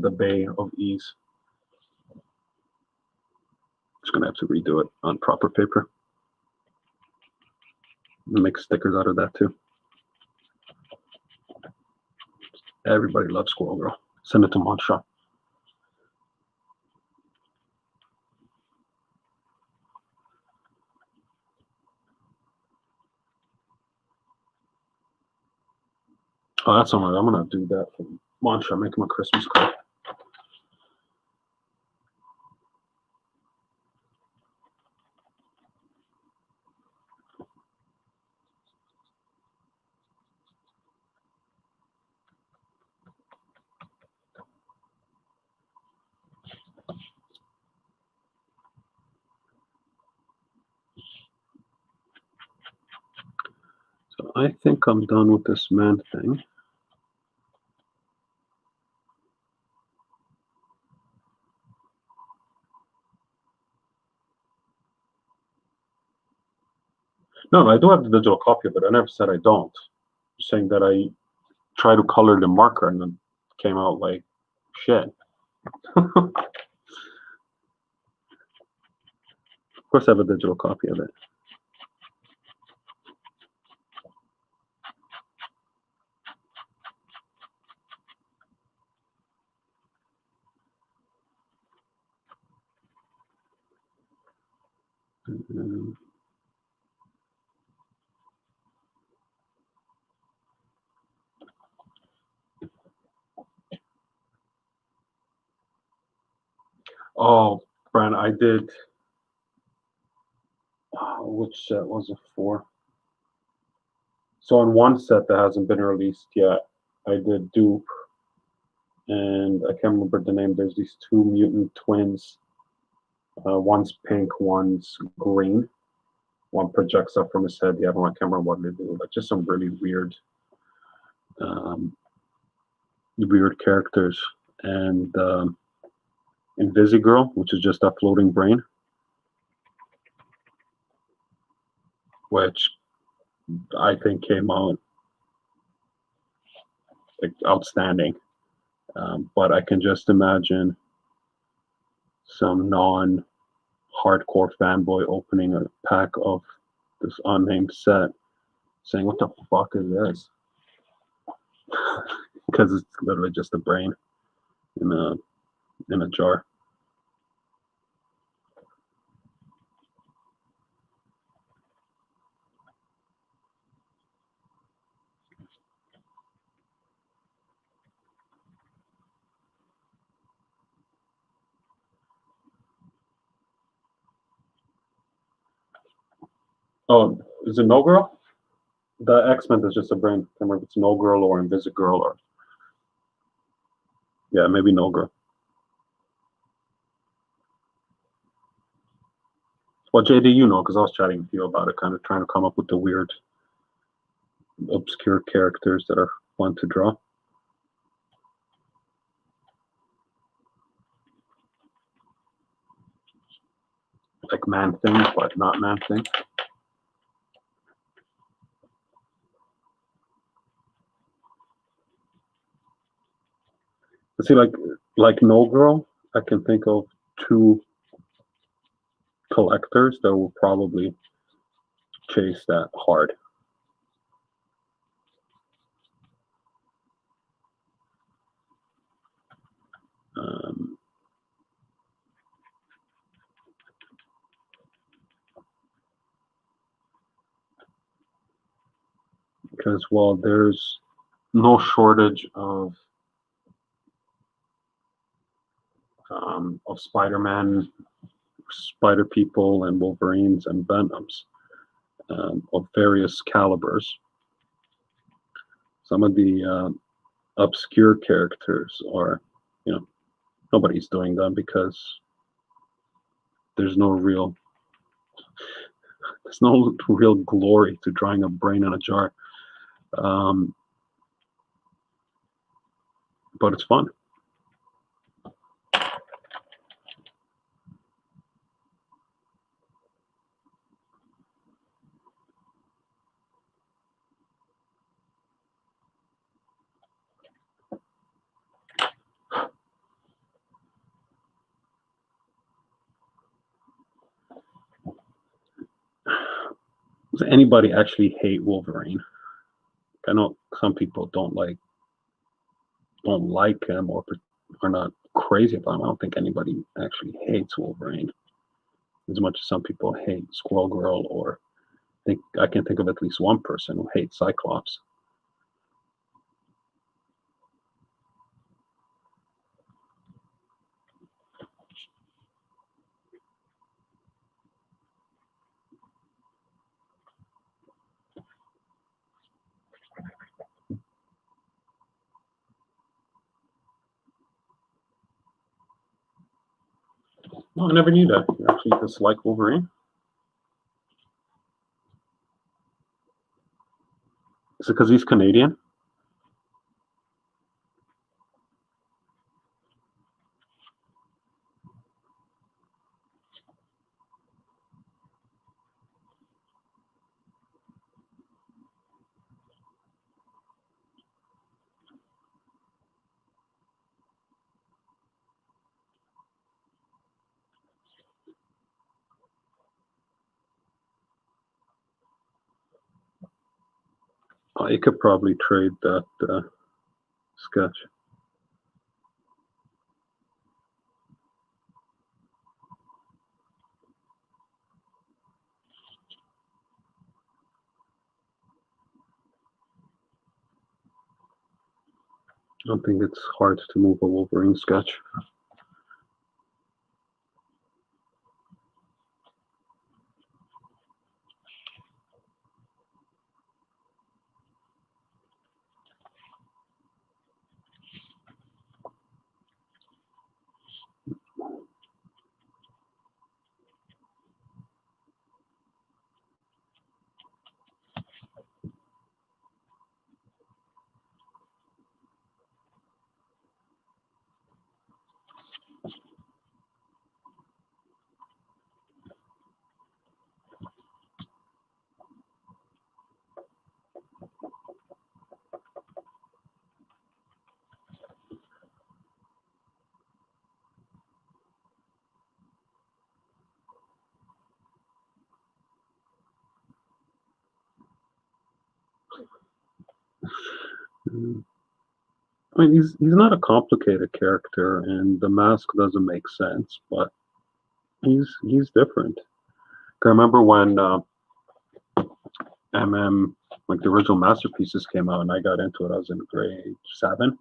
Speaker 1: the Bay of Ease. Just gonna have to redo it on proper paper. Make stickers out of that too. Everybody loves Squirrel Girl. Send it to Munshaw. Oh, that's all right. I'm gonna do that for Munshaw. Make him a Christmas card. So I think I'm done with this man thing. No, I do have the digital copy of it. I never said I don't. I'm saying that I tried to color the marker and it came out like shit. Of course, I have a digital copy of it. Mm. Oh, Brent, I did. Which set was it for? So on one set that hasn't been released yet, I did dupe, and I can't remember the name. There's these two mutant twins. One's pink, one's green. One projects up from his head. The other one, I can't remember what they do. Like just some really weird, weird characters. And Invisigirl, which is just a floating brain, which I think came out like outstanding. But I can just imagine some non-hardcore fanboy opening a pack of this unnamed set, saying, "What the fuck is this?" Because it's literally just a brain in a jar. Oh, is it No Girl? The X-Men is just a brain. I can't remember if it's No Girl or Invisigirl or yeah, maybe No Girl. Well, JD, you know, because I was chatting with you about it, kind of trying to come up with the weird, obscure characters that are fun to draw. Like Man Thing, but not Man Thing. But see, like No Girl, I can think of two collectors that will probably chase that hard. Um, because while there's no shortage of Spider-Man, Spider People, and Wolverines and Venoms of various calibers. Some of the obscure characters are, you know, nobody's doing them because there's no real glory to drawing a brain in a jar. But it's fun. Does anybody actually hate Wolverine? I know some people don't like him or are not crazy about him. I don't think anybody actually hates Wolverine as much as some people hate Squirrel Girl, or I can think of at least one person who hates Cyclops. No, I never knew that. You actually dislike Wolverine? Is it because he's Canadian? Oh, you could probably trade that sketch. I don't think it's hard to move a Wolverine sketch. I mean, he's not a complicated character, and the mask doesn't make sense, but he's different. I remember when like the original Masterpieces came out, and I got into it. I was in grade 7.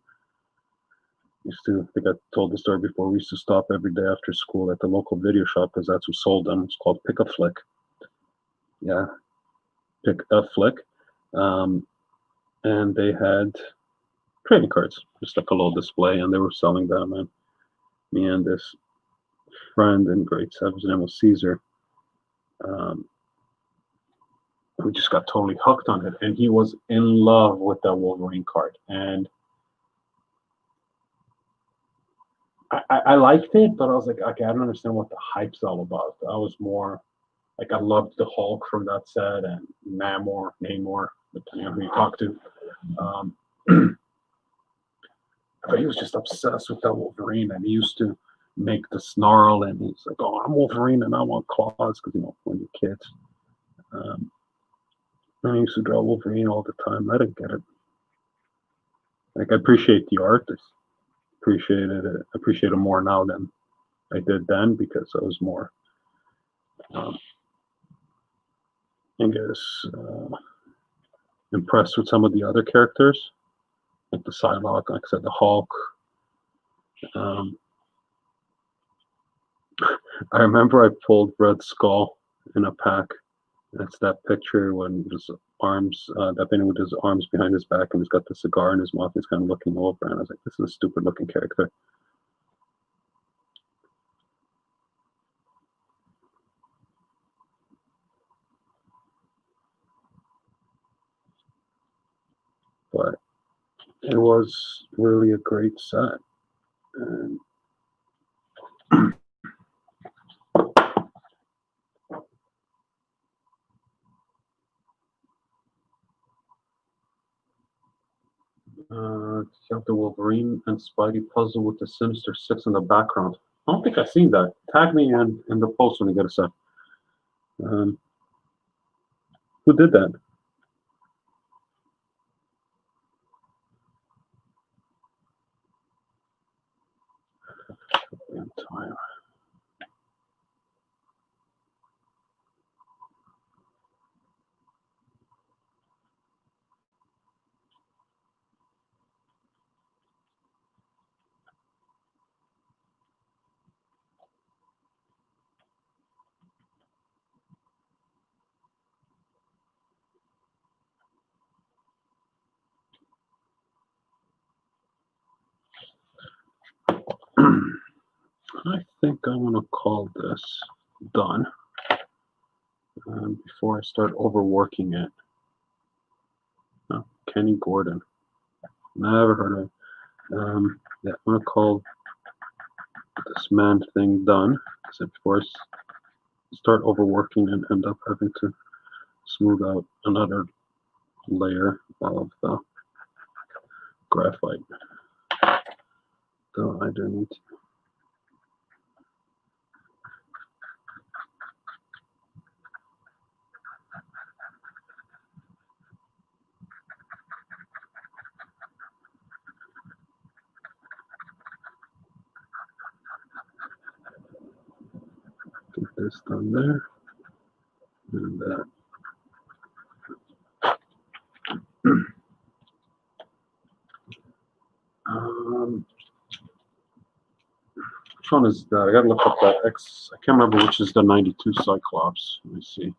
Speaker 1: I think I told the story before. We used to stop every day after school at the local video shop because that's who sold them. It's called Pick a Flick. Yeah, Pick a Flick. And they had trading cards, just like a little display, and they were selling them. And me and this friend in grade 7, his name was Caesar, we just got totally hooked on it. And he was in love with that Wolverine card. And I liked it, but I was like, okay, I don't understand what the hype's all about. I was more like, I loved the Hulk from that set, and Namor, depending on who you talk to. But he was just obsessed with that Wolverine, and he used to make the snarl, and he's like, "Oh, I'm Wolverine, and I want claws," because when you're kids. And he used to draw Wolverine all the time. I didn't get it. Like, I appreciate the art. I appreciate it more now than I did then, because I was more, I guess, impressed with some of the other characters, like the Psylocke, like I said, the Hulk. I remember I pulled Red Skull in a pack. That's that picture when his arms, that painting with his arms behind his back, and he's got the cigar in his mouth. He's kind of looking over, and I was like, "This is a stupid-looking character." But it was really a great set. And you have the Wolverine and Spidey puzzle with the Sinister Six in the background. I don't think I've seen that. Tag me in the post when you get a set. Who did that? Time. I think I want to call this done before I start overworking it. Oh, Kenny Gordon. Never heard of it. Yeah, I'm going to call this man thing done. So before I start overworking and end up having to smooth out another layer of graphite. So I do need to. this done there. And that. Which one is that? I gotta look up that X. I can't remember which is the 92 Cyclops. Let me see.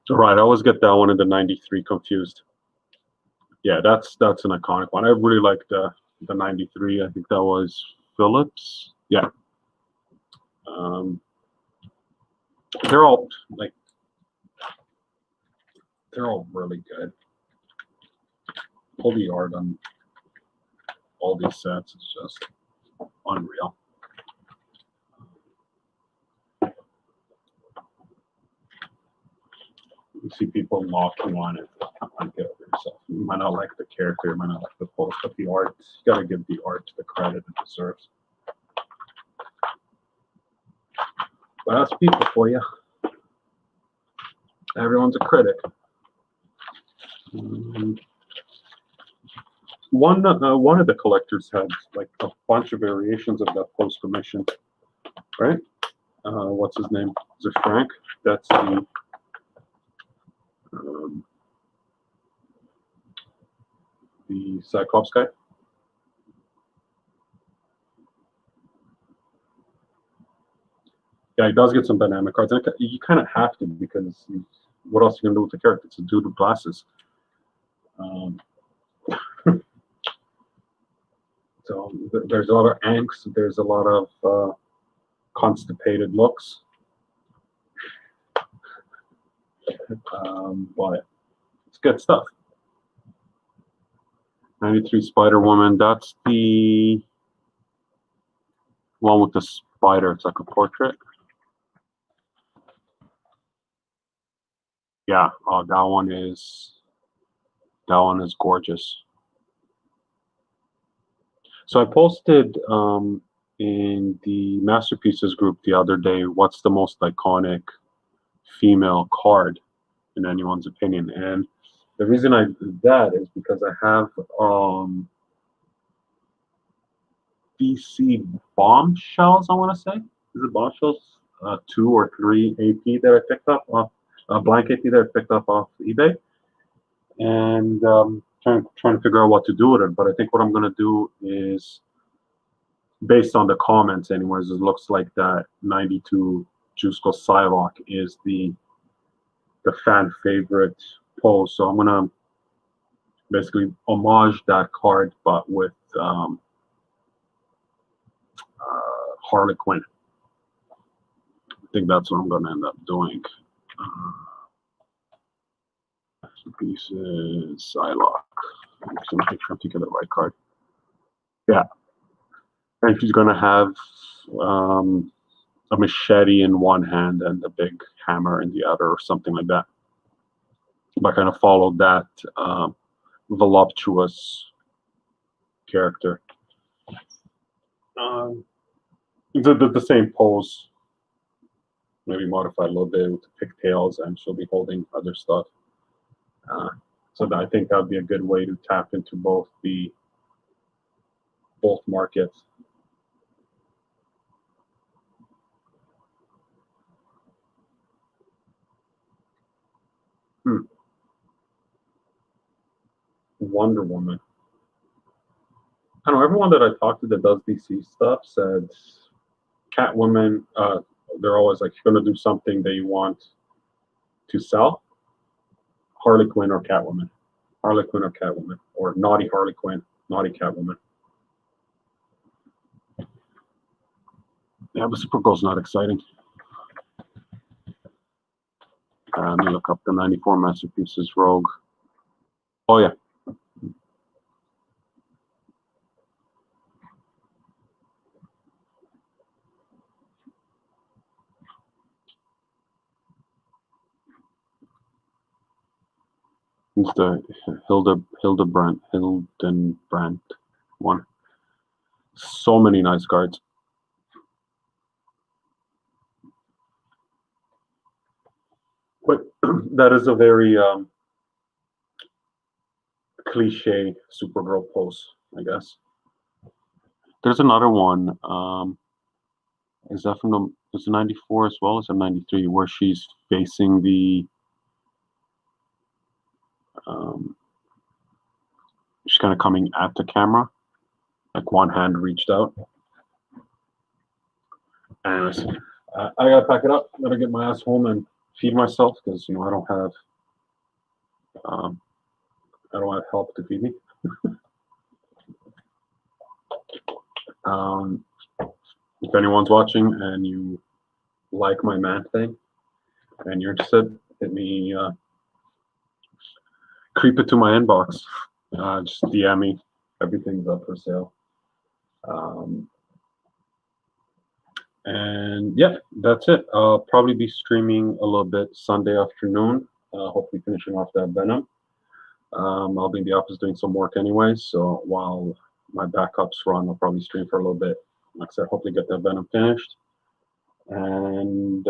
Speaker 1: Right, I always get that one and the 93 confused. Yeah, that's an iconic one. I really like the 93. I think that was Phillips. Yeah. They're all like they're all really good. Pull the art on all these sets is just unreal. You see people knocking on it. Come on, get over yourself. You might not like the character, you might not like the post, but the art, you gotta give the art the credit it deserves. But that's people for you. Everyone's a critic. One of the collectors had like a bunch of variations of that post commission, right? What's his name? Is it Frank? That's the Cyclops guy. Yeah, he does get some dynamic cards. And you kind of have to because what else are you gonna do with the character? It's a dude with glasses. So there's a lot of angst. There's a lot of constipated looks. But it's good stuff. 93 Spider-Woman. That's the one with the spider. It's like a portrait. Yeah. Oh, that one is gorgeous. So I posted in the Masterpieces group the other day, what's the most iconic female card in anyone's opinion? And the reason I did that is because I have DC Bombshells, I want to say. Is it Bombshells? 2 or 3 AP that I picked up off, blank AP that I picked up off eBay. And trying to figure out what to do with it. But I think what I'm going to do is, based on the comments anyways, it looks like that 92 Jusko Psylocke is the fan favorite pose. So I'm going to basically homage that card, but with Harley Quinn. I think that's what I'm going to end up doing. Pieces, Psylocke. I'm just going to make sure I'm taking the right card. Yeah. And she's going to have a machete in one hand and a big hammer in the other, or something like that. But I kind of followed that voluptuous character. The same pose, maybe modified a little bit with the pigtails, and she'll be holding other stuff. So I think that would be a good way to tap into both markets. Wonder Woman. I don't know, everyone that I talked to that does DC stuff said Catwoman, they're always like, you're going to do something that you want to sell, Harley Quinn or Catwoman. Harley Quinn or Catwoman. Or naughty Harley Quinn, naughty Catwoman. Yeah, but Supergirl's not exciting. Let me look up the 94 Masterpieces Rogue. Oh, yeah. It's the Hildenbrandt one. So many nice cards. But that is a very cliche Supergirl pose, I guess. There's another one. Is that from the? Is it '94 as well as a '93 where she's facing the? She's kind of coming at the camera, like one hand reached out. Anyways, I gotta pack it up. I gotta get my ass home and feed myself because I don't have help to feed me. If anyone's watching and you like my man thing and you're interested, hit me. Creep it to my inbox. Just DM me. Everything's up for sale. And yeah, that's it. I'll probably be streaming a little bit Sunday afternoon. Hopefully finishing off that Venom. I'll be in the office doing some work anyway, so while my backups run, I'll probably stream for a little bit. Like I said, hopefully get that Venom finished. And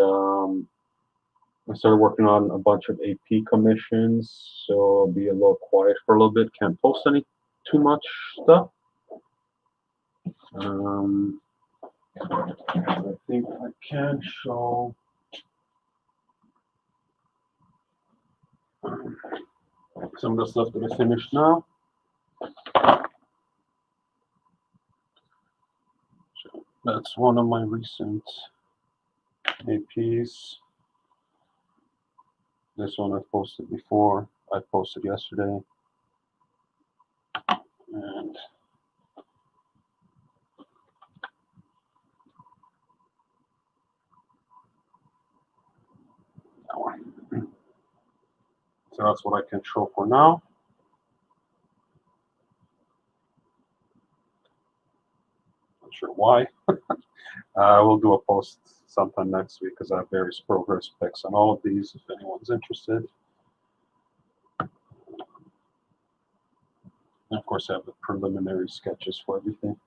Speaker 1: I started working on a bunch of AP commissions, so I'll be a little quiet for a little bit. Can't post too much stuff. I think I can show some of the stuff that I finished now. So that's one of my recent APs. This one I posted before. I posted yesterday. And that one. So that's what I can show for now. Not sure why. We'll do a post sometime next week because I have various progress pics on all of these if anyone's interested. And of course, I have the preliminary sketches for everything.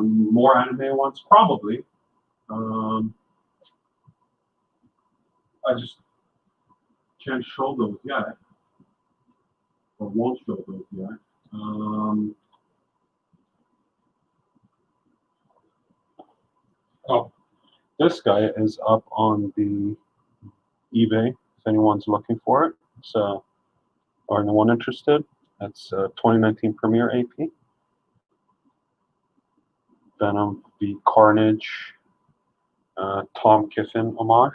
Speaker 1: More anime ones, probably. I just can't show those yet, or won't show those yet. Oh, this guy is up on the eBay if anyone's looking for it. So, or anyone interested, that's 2019 Premiere AP. Venom v Carnage, Tom Kiffin homage.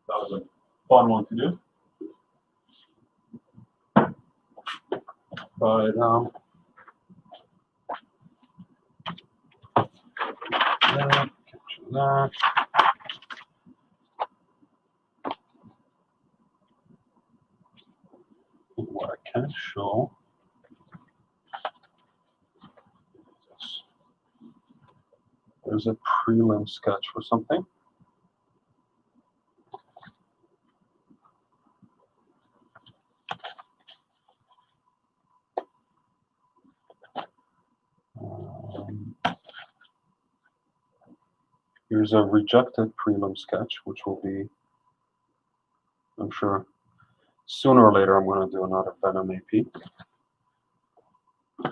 Speaker 1: That was a fun one to do. But yeah, capture that. What I can show. There's a prelim sketch for something. Here's a rejected prelim sketch, which will be, I'm sure, sooner or later I'm going to do another Venom AP.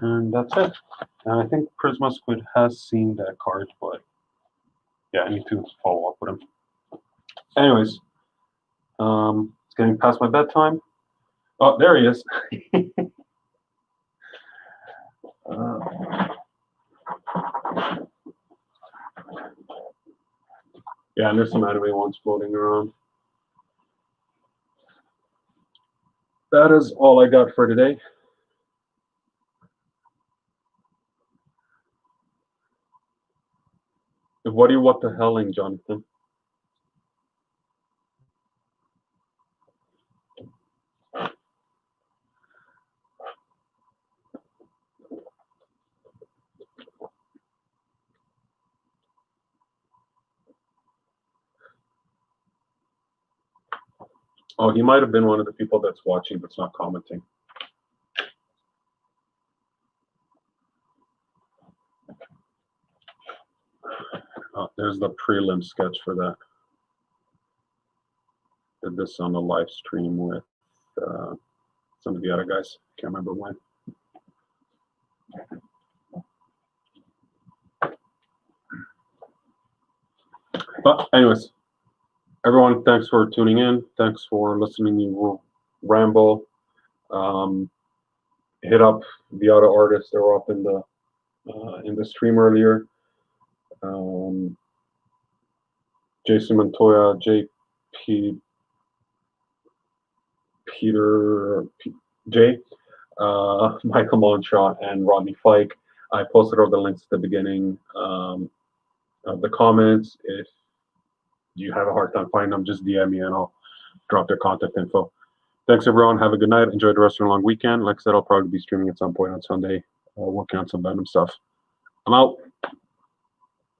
Speaker 1: And that's it. And I think Prisma Squid has seen that card, but yeah, I need to follow up with him. Anyways, it's getting past my bedtime. Oh, there he is. Yeah, and there's some anime ones floating around. That is all I got for today. What are you what the helling, Jonathan? Oh, he might have been one of the people that's watching but's not commenting. There's the prelim sketch for that. Did this on the live stream with some of the other guys. Can't remember when. But anyways, everyone, thanks for tuning in. Thanks for listening to me ramble. Hit up the other artists that were up in the stream earlier. Jason Montoya, Jay Michael Munshaw, and Rodney Fike. I posted all the links at the beginning of the comments. If you have a hard time finding them, just DM me and I'll drop their contact info. Thanks, everyone. Have a good night. Enjoy the rest of your long weekend. Like I said, I'll probably be streaming at some point on Sunday, working on some Venom stuff. I'm out.